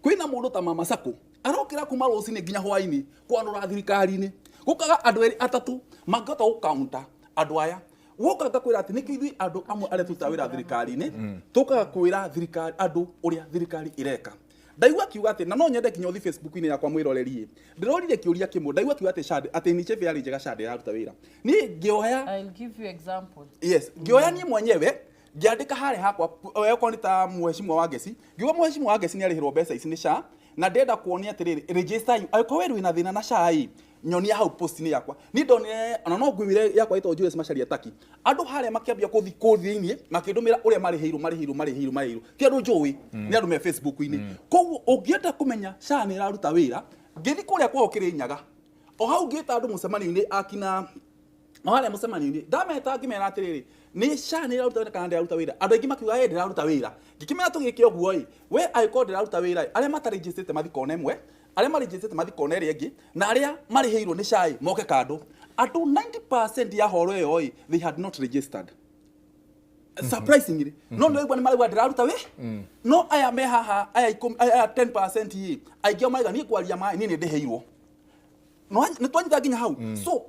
kwĩna mũndũ ta Mama Sacco arokĩra kuma rũcinĩ nginya hwainĩ kwanũra thirikari-inĩ gũkaga andũ erĩ atatũ mangĩhota gũkaunta andũ aya wokaga kwĩra atĩ nĩkĩo ithuĩ andũ amwe arĩa tũrutaga wĩra thirikari-inĩ tũkaga kwĩra thirikari andũ ũrĩa thirikari ĩreka ndaigua kiuga atĩ na no nyende kinya ũthi Facebook-inĩ yakwa mwĩroreri ndĩrorire kĩũria kĩmwe ndaigua kiuga atĩ Shade atĩ ni chef yarĩ njega Shade yaruta wĩra niĩ ngĩoya I'll give you example yes ngĩoya niĩ mwenyewe ngĩandĩka harĩa hakwa okorwo nĩ ta mheshimiwa wa Gesi ngiuga mheshimiwa wa Gesi nĩ arĩhĩrwo mbeca ici nĩ SHA na ndenda kuonia atĩrĩrĩ register angĩkorwo wĩ na thĩna na SHA nyonia hau post-inĩ yakwa ni ndonire ona no ngwĩre yakwa ĩtwo Julius Macharia Taki andũ harĩa makĩambia gũthi thĩinĩ makĩndũmĩra ũrĩa marĩhĩirwo ti andũ njũĩ nĩ andũ me Facebook-inĩ koguo ũngĩenda kũmenya SHA nĩ ĩraruta wĩra ngĩthi kũrĩa kwao Kĩrĩnyaga o hau ngĩta andũ mũcemanio-inĩ akina o harĩa mũcemanio-inĩ ndameta ngĩmera atĩrĩrĩ nĩ SHA nĩ ĩraruta wĩra kana ndĩraruta wĩra andũ aingĩ makiuga ndĩraruta wĩra ngĩkĩmera tũgĩke ũguo we angĩkorwo ndĩraruta wĩra arĩa matarĩnjĩcĩte mathikona ĩmwe arĩa marĩnjĩcĩte mathikona ĩrĩa ĩngĩ na arĩa marĩhĩirwo nĩ SHA moke kando andũ 90% ya horo ĩyo they had not registered surprisingly no nĩwaigua nĩ marauga ndĩraruta wĩ no aya me haha aya 10% aingĩ o marauga niĩ kwaria maĩ niĩ nĩ ndĩhĩirwo no nĩ twanyita nginya hau so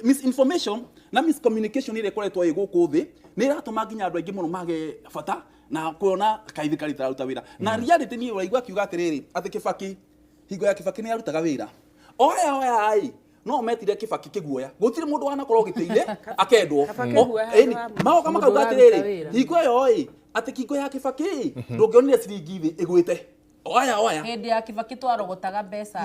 misinformation na miscommunication ile ĩkoretwo ĩ gũkũ thĩ nĩ ĩratũma nginya andũ aingĩ mũno mage bata na kuona kaithi karitaruta wĩra na reality ni ũraigua kiuga atĩrĩrĩ atĩ Kibaki hingo ya Kibaki nĩ yarutaga wĩra oya ai no metire Kibaki kĩguoya gũtirĩ mũndũ wanakorwo gĩtĩire akendwo magoka makauga atĩrĩrĩ hingo ĩyo atĩ kingo ya Kibaki ndũngĩonire ciringi thĩ ĩgwĩte oya hĩndĩ ya Kibaki twarogotaga mbeca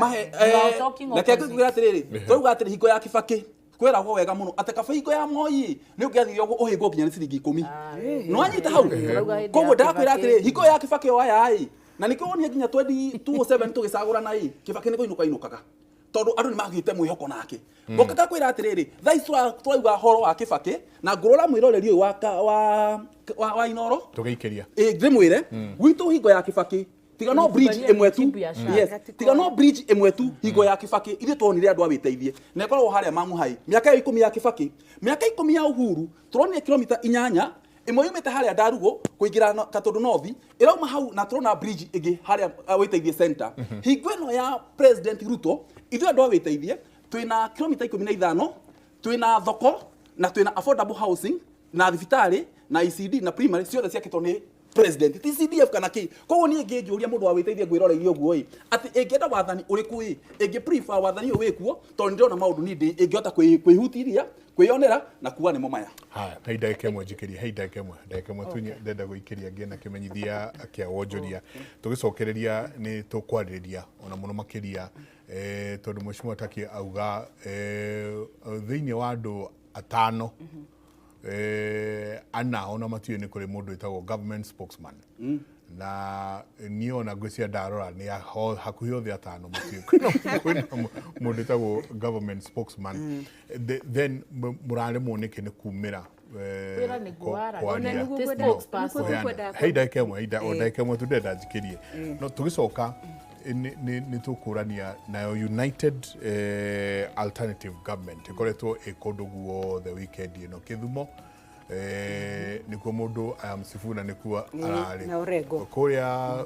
reke ngwĩre atĩrĩrĩ twauga atĩrĩ hingo ya Kibaki kwĩragwo wega mũno atĩ kaba hingo ya Moi nĩ ũngĩathire ũhĩngwo nginya nĩ ciringi 10 no anyita hau koguo ndakwĩra atĩrĩ hingo ya Kibaki oya na nĩkĩo wonire nginya 2027 tũgĩcagũrana Kibaki nĩ kũinũkaga tondu andũ nĩ magĩte mwĩhoko nake ngoka gakwĩra atĩrĩrĩ thaa ici twauga horo wa Kibaki na ngũrora mwĩroreri ũyũ wa Inoro tũgĩikĩria ndĩmwĩre gwitũ hingo ya Kibaki tiga no bridge ĩmwe tu tiga no bridge ĩmwe tu hingo ya Kibaki ithuĩ tuonire andũ awĩteithie na ĩkoragwo harĩa Mang'u mĩaka ya 10 ya Kibaki mĩaka 10 ya Uhuru turonire kilomita 8 ĩmwe yumĩte harĩa Ndarugo kũingĩra Katundu North ĩrauma hau na turona bridge ĩngĩ harĩa wĩteithie center hingo ĩno ya President Ruto ithuĩ andũ awĩteithie twĩna kilomita 15 twĩna thoko na twĩna affordable housing na thibitarĩ na ECD na primary ciothe ciakĩtwo nĩ president TCDF kana ki koguo niĩ ngĩnjũria mũndũ wa wĩteithie ngwĩroreire ũguo atĩ ĩngĩenda wathani ũrĩkũ ĩngĩ prefer wathani ũyũ wĩkuo tondũ ndĩrona maũndũ nĩ ĩngĩhota kwĩhutiria kwĩyonera na kuga nĩ maya haya he ndagĩka ĩmwe njĩkĩrie ndagĩka ĩmwe tunye ndenda gũikĩria ngĩna kĩmenyithia kĩa wonjoria tũgĩcokereria nĩ tũkwarĩrĩria ona mũno makĩria tondũ mheshimiwa Taki auga thĩinĩ wa andũ atano ana ona matiyo nĩ kũrĩ mũndũ wĩtagwo government spokesman na niĩ ona ngwĩcia ndarora nĩ hakuhĩ othe atano matiyo kwĩna mũndũ wĩtagwo government spokesman then mũraremwo nĩkĩ nĩ kumĩra he ndagĩka ĩmwe tu ndenda njikĩrie no tũgĩcoka nĩ tũkũrania nayo United Alternative Government ĩkoretwo ĩkũndũ guothe weekend ĩno Kĩthumo nĩkuo mũndũ Sifuna nĩkuo ararĩ kũrĩa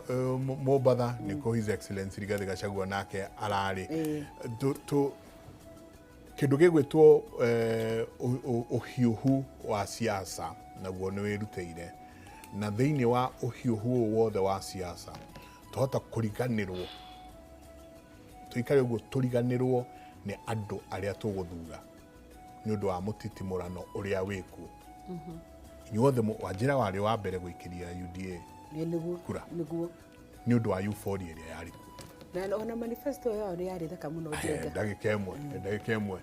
Mombatha nĩkuo His Excellency Rigathĩ Gachagua nake ararĩ kĩndũ gĩgwĩtwo ũhiũhu wa siasa naguo nĩ wĩrutĩire na thĩinĩ wa ũhiũhu wothe wa siasa tuhota kuriganirwo tuikare uguo turiganirwo ni andu aria tuguthura ni undu wa mutitimurano uria wiku inyuothe wanjira wari wa mbere guikiria UDA niguo ni undu wa euphoria iria yari na ona manifesto yao ni yari thaka muno njenga ndagika imwe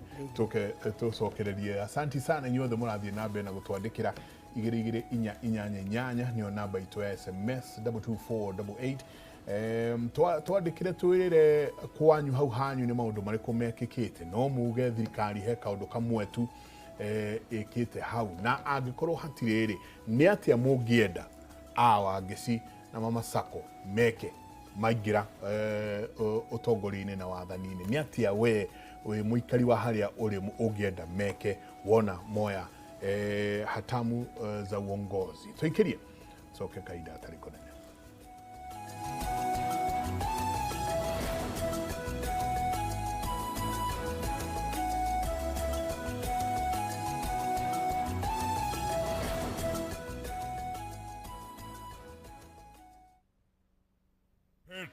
tucokererie asanti sana inyuothe murathie na mbere na gutwandikira 2288 niyo namba itu ya SMS 22488 twandikire twirire kwanyu hau hanyu ni maundu mariko mekikite no muge thirikari he kaundu kamwe tu ikite hau na angikorwo hatiriri ni atia mungienda Wangeci na Mama Sacco meke maingira utongori-ini na wathani-ini ni atia we muikari wa haria uri ungienda meke wona moya hatamu za uongozi tuikirie soke kaida atariko nene.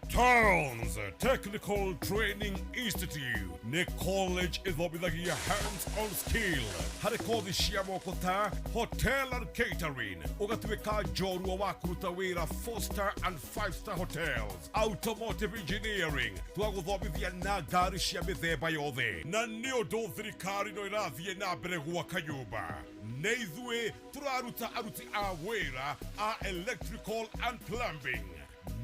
Towns Technical Training Institute ni college ithomithagia hands-on skill harĩ kothi cia moko ta hotel and catering ũgatuĩka njorua wa kũruta wĩra 4-star and 5-star hotels automotive engineering twagũthomithia na ngari cia mĩthemba yothe na nĩ ũndũ thirikari no ĩrathiĩ na mbere gwaka nyũmba na ithuĩ tũraruta aruti a wĩra a electrical and plumbing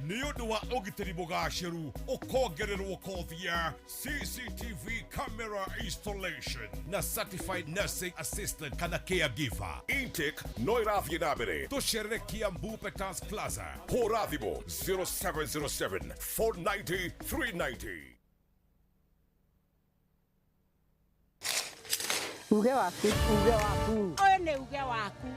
ni undu wa ugitiri mugashiru ukongererwo kothi ya CCTV camera installation na certified nursing assistant kana caregiver. Intake no irathie na mbere tucerere Kiambu Peters Plaza hura thimo 0707 490 390. Uge waku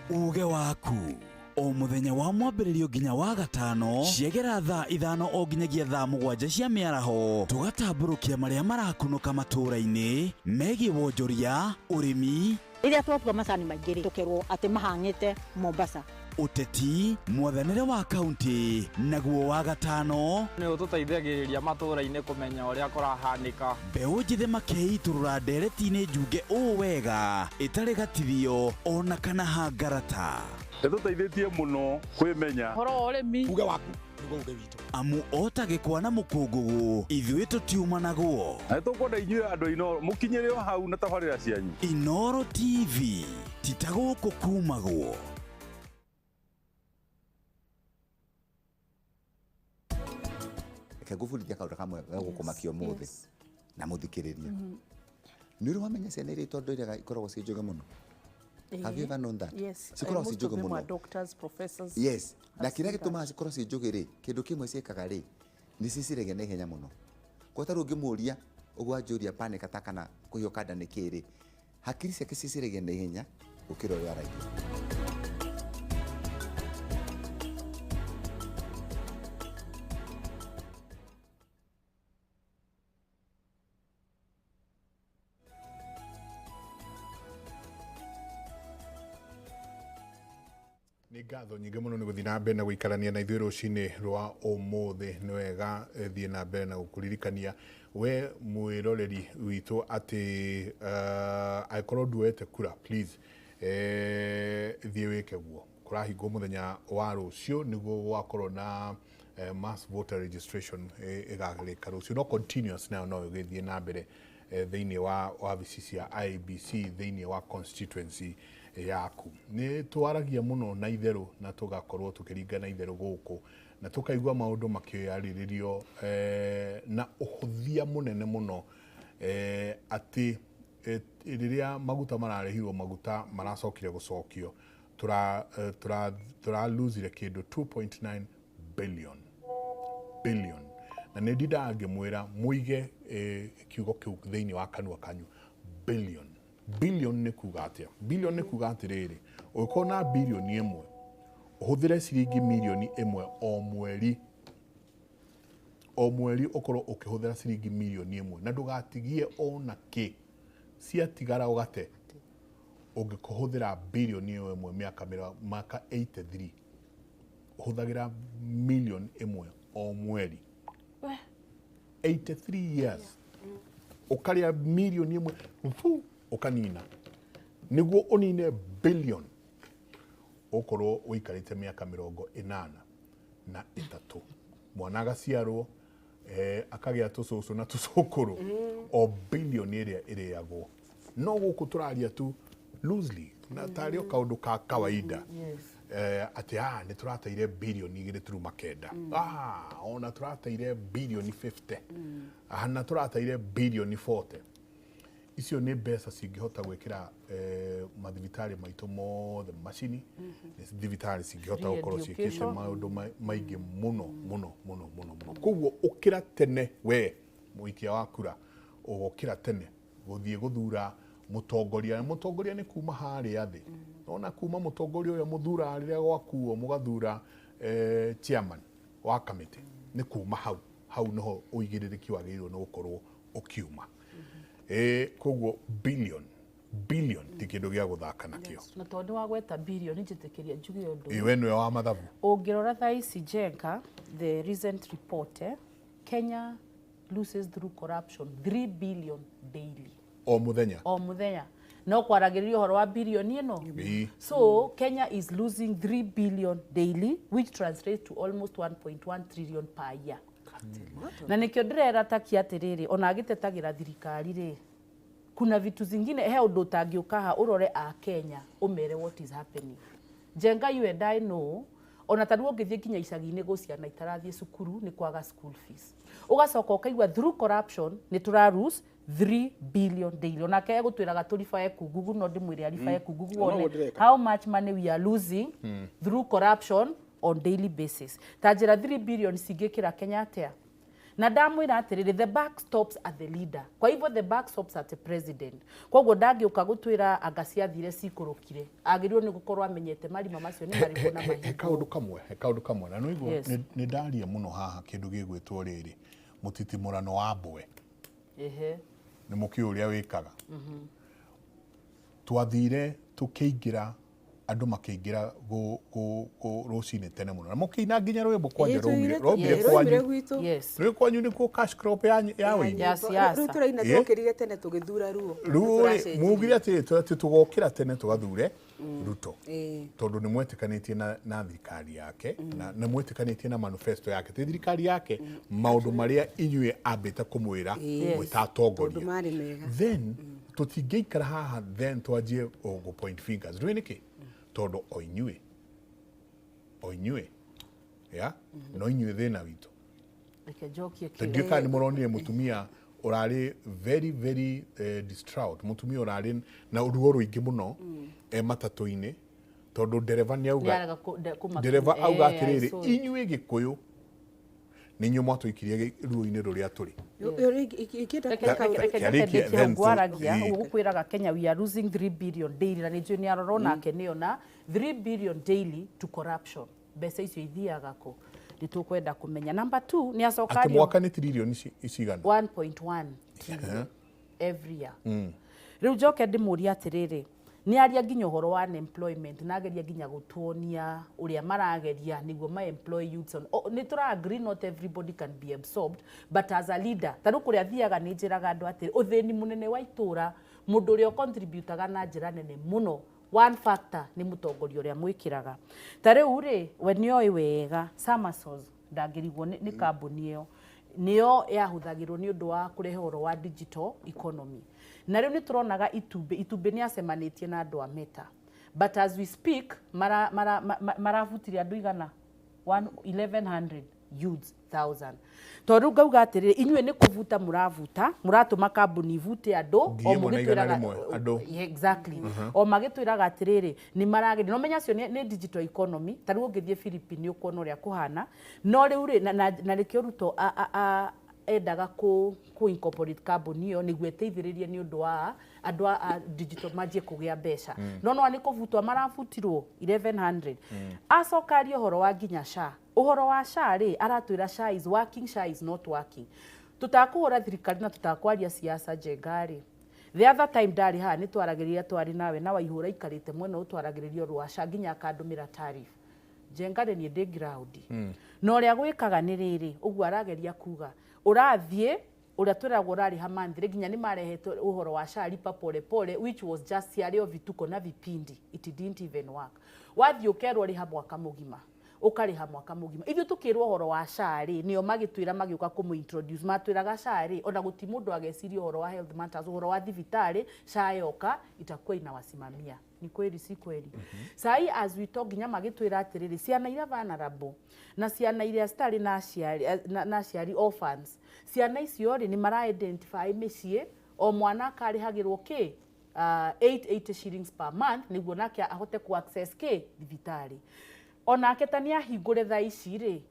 Uge waku o muthenya wa mwambĩrĩrio nginya wa gatano ciegera thaa 5 o nginyagia thaa 7 cia mĩaraho tugatambũrũkia marĩa marakunũka matũũra-inĩ megiĩ wonjoria ũrĩmi rĩrĩa twatua macani maingĩ tũkerwo atĩ mahang'ĩte Mombasa uteti mwathanĩre wa kaunti naguo wa gatano nĩ ũtũteithagĩrĩria matũũra-inĩ kũmenya ũrĩa kũrahanĩka mbeũ njĩthĩ makeitũrũra ndereti-inĩ njunge ũũ wega ĩtarĩ gatithio ona kana hangarata nĩtũteithĩtie mũno kwĩmenya horo ũrĩmi uge waku nĩguo uge witũ amu otagĩkwa na mũkũngũgũ ithuĩ tũtiuma naguo na nĩtũkwenda inyuĩ andũ Inoro mũkinyĩre o hau na tabarĩra cianyu Inoro TV titagũkũ kumagwo ngũbundithia kaũndũ kamwe ga gũkũmakia ũmũthĩ na mũthikĩrĩria nĩ ũrĩ wamenya ciana iria itondu iria ikoragwo ciĩ njũgĩ mũno have you ever known that cikoragwo ciĩ njũgĩ mũno doctors professors yes na kĩrĩa gĩtũmaga cikorwo ciĩ njũgĩ rĩ kĩndũ kĩmwe ciĩkaga rĩ nĩ ciciragia na ihenya mũno kwa tarũ ũngĩmũria ũguo anjũria panic attack kana kũhiũka nda nĩ kĩrĩ hakiri ciake ciciragia na ihenya gũkĩra ũrĩa araigua nĩ ngatho nyingĩ mũno nĩ gũthiĩ na mbere na gũikarania na ithuĩ rũcinĩ rwa ũmũthĩ nĩ wega thiĩ na mbere na gũkũririkania we mwĩroreri witũ atĩ angĩkorwo nduete kura please thiĩ wĩke guo kũrahingwo mũthenya wa rũciũ nĩguo gwakorwo na mass voter registration ĩgarĩka rũciũ no continuous nayo no ĩgĩthiĩ na mbere thĩinĩ wa wabici cia IEBC thĩinĩ wa constituency yaku nĩ twaragia mũno na itherũ na tũgakorwo tũkĩringana itherũ gũkũ na tũkaigua maũndũ makĩarĩrĩrio na ũhũthia mũnene mũno atĩ rĩrĩa maguta mararehirwo maguta maracokire gũcokio tũraluzire kĩndũ 2.9 billion na nĩ ndindaga ngĩmwĩra mũige kiugo kĩu thĩinĩ wa kanua kanyu billion nĩ kuga atĩa billion nĩ kuga atĩrĩrĩ ũngĩkorwo na birioni ĩmwe ũhũthĩre ciringi mirioni ĩmwe o mweri ũkorwo ũkĩhũthĩra ciringi mirioni ĩmwe na ndũgatigie ona kĩ ciatigara ũgate ũngĩkũhũthĩra birioni ĩmwe mĩaka 83 ũhũthagĩra mirioni ĩmwe o mweri 83 years ũkarĩa mirioni ĩmwe ukanina niguo unine billion ukorwo uikarite miaka 83 mwana agaciarwo akagia tucucu na tucukuru o billion iria iriagwo no guku turaria tu loosely na tario kaundu ka kawaida ati ni turateire billion 2.9 ona turateire billion 50 na turateire billion 40 icio nĩ mbeca cingĩhota gwĩkĩra mathibitarĩ maitũ mothe macini thibitarĩ cingĩhota gũkorwo ciĩkĩte maũndũ maingĩ mũno koguo ũkĩra tene we mũikia wa kura ũgũkĩra tene gũthiĩ gũthura mũtongoria nĩ kuma harĩa thĩ ona kuma mũtongoria ũyũ mũthura rĩrĩa gwakuo mũgathura chairman wa committee nĩ kuma hau noho ũigĩrĩrĩki wagĩrĩirwo nĩ gũkorwo ũkiuma koguo billion ti kĩndũ gĩa gũthaka nakĩo na tondũ wa gweta billion njĩtĩkĩria njuge ũndũ iwe nĩwe wa mathabu ũngĩrora thaa ici Jenga the recent report Kenya loses through corruption 3 billion daily o muthenya no kwaragĩrĩrio ũhoro wa billion ĩno so Kenya is losing 3 billion daily which translates to almost 1.1 trillion per year na nikio ndĩrera takia atĩrĩrĩ ona agĩtetagĩra thirikari rĩ kuna vitu zingine he ũndũ ũtangĩũka ha ũrore a Kenya ũmere what is happening Jenga you and I know ona tarũ ũngĩthiĩ kinya icagi-inĩ gũciana itarathiĩ cukuru nĩ kwaga school fees ũgacoka ũkaigua through corruption nĩ tũrarus 3 billion daily ona kaya gũtwĩraga tũribae kungugu no ndĩmwĩre aribae kungugu one how much money we are losing through corruption on daily basis ta njĩra 3 billion cingĩkĩra Kenya atĩa na ndamwira atiriri the buck stops at the leader kwa hivyo the buck stops at the president koguo ndangiuka gutwira angasiathire cikurukire agirirwo ni gukorwo amenyete marima macio ni mariko na mahingo he kaundu kamwe na no igwo ni ndaria muno haha kindu gigwitwo riri mutitimurano wa mbwe ni muki uria wikaga twathire tukiingira andu makiingira rucini tene muno na mukina nginya rwimbo kwanja rwimbo kwanyu ni ku cash crop ya wini ru turaina twokirire tene tugithura ruo mugire ati tugokira tene tugathure Ruto tondu ni mwetikanitie na thirikari yake na mwetikanitie na manifesto yake ti thirikari yake maundu maria inyue ambite kumwira mwitatongoria then tutingeikara haha then twanjie go point fingers rwiniki tondu oinyue ya no inyue thina witu tengeka ni muronire mutumia urari very distraught mutumia urari na uruo ruingi muno matatu-ini tondu dereva ni auga dereva auga atiriri inyue gikuyu ni nyu mwatuikirie ruo-ini ruria turi ugukwiraga Kenya we are losing 3 billion daily na nijue ni aroro nake niona 3 billion daily to corruption besa icio ithiaga ko nditukwenda kumenya number 2 ni acokario ati mwaka ni trillion icigana 1.1 every year riu joke ndimuria atiriri ni aria nginya horo wa unemployment na ageria nginya gutuonia uria marageria niguo ma employ youths ni tura agree not everybody can be absorbed but as a leader taru kuria thiaga ni njiraga andu atiri uthini munene wa itura mundu uria contributaga na njira nene muno one factor ni mutongoria uria mwikiraga tariu ri we nioi wega Samasos ndangirigwo ni kambuni iyo niyo yahuthagirwo ni undu wa kurehe horo wa digital economy na riu ni turonaga itumbe ni acemanitie na andu a Meta but as we speak maravutire andu igana 1100 youths 1000 tondu ngauga atiriri inyue ni kuvuta muratuma kambuni ivute andu o mugitwiraga exactly o magitwiraga atiriri ni maragiri no menya cio ni digital economy tariu ngithie Philippines ukuona uria kuhana no riu ri na rikio Ruto endaga ku incorporate kambuni iyo niguo eteithiririe ni undu wa andu a digital majie kugia mbeca no ni kuvutwa marafutirwo 1100 acokario horo wa nginya SHA uhoro wa SHA ri aratwira SHA is working, SHA is not working tutakuhura thirikari na tutakwaria siasa jengari the other time ndari ha ni twaragiriria twari nawe na waihura ikarite mwena utwaragiririo rwa SHA nginya akandumira tarif jengari ni ndi ground no ria gwikaga ni riri uguo arageria kuga urathie uria twiragwo rari hamanthire nginya ni marehetwo uhoro wa SHA lipa pole pole which was just yario vituko na vipindi it didn't even work wathie ukerwo ri ha mwaka mugima ukariha mwaka mugima ithio tukirwo horo wa SHA ri nio magitwira magiuka kumu introduce matwiraga SHA ri ona guti mundu ageciria horo wa health matters horo wa thibitari SHA yoka itakuwa inawasimamia ni kweli si kweli sai as we talk nginya magitwira atiriri ciana ira vulnerable na ciana iria stari na ciari orphans ciana icio ri ni mara identify micie o mwana karihagirwo ki 880 shillings per month niguo nake ahote ku access ki thibitari onake tani ahingure tha ici ri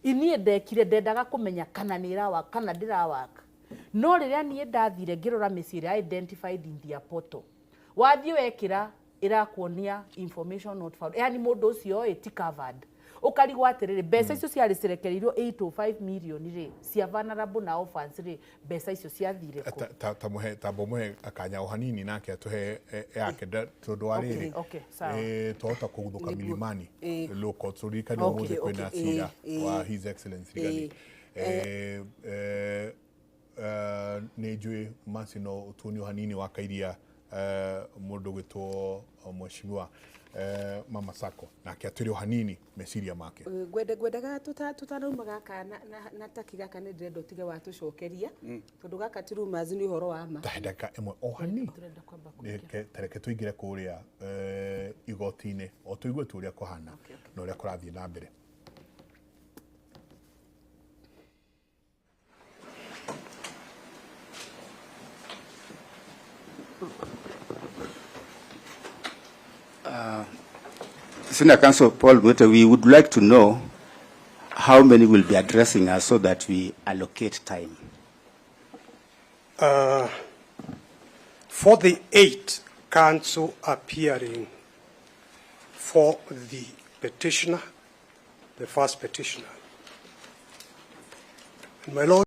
inie ndekire ndendaga kumenya kana ni irawa kana ndirawaka no riria nie ndathire ngirora meciria identified in their portal wathie wekira irakuonia information not found yani mundu ucio ti covered ukarigwo atiriri mbeca icio ciari cirekereirio 805 million ri cia vulnerable na orphans ri mbeca icio ciathire ko ta muhe akanya hanini nake atuhe yake tondu wa riri tota kuguthuka milimani local turikani umuthi kwina cira wa his excellency Rigathi ni njui macino utunio hanini wakairia mundu gwitwo mheshimiwa Mama Sako nake atwirio hanini meciria make gwendaga tutaruma gaka na taki gaka ni ndendo tige watucokeria tondu gaka tirumazi ni uhoro wa ma ndaka imwe o hanini tereke tuingire kuria igoti-ini o tuigue turia kuhana no ria kurathie na mbere Senior Counsel Paul Mwete, we would like to know how many will be addressing us so that we allocate time? For the 8 counsel appearing for the petitioner, the first petitioner. And my Lord,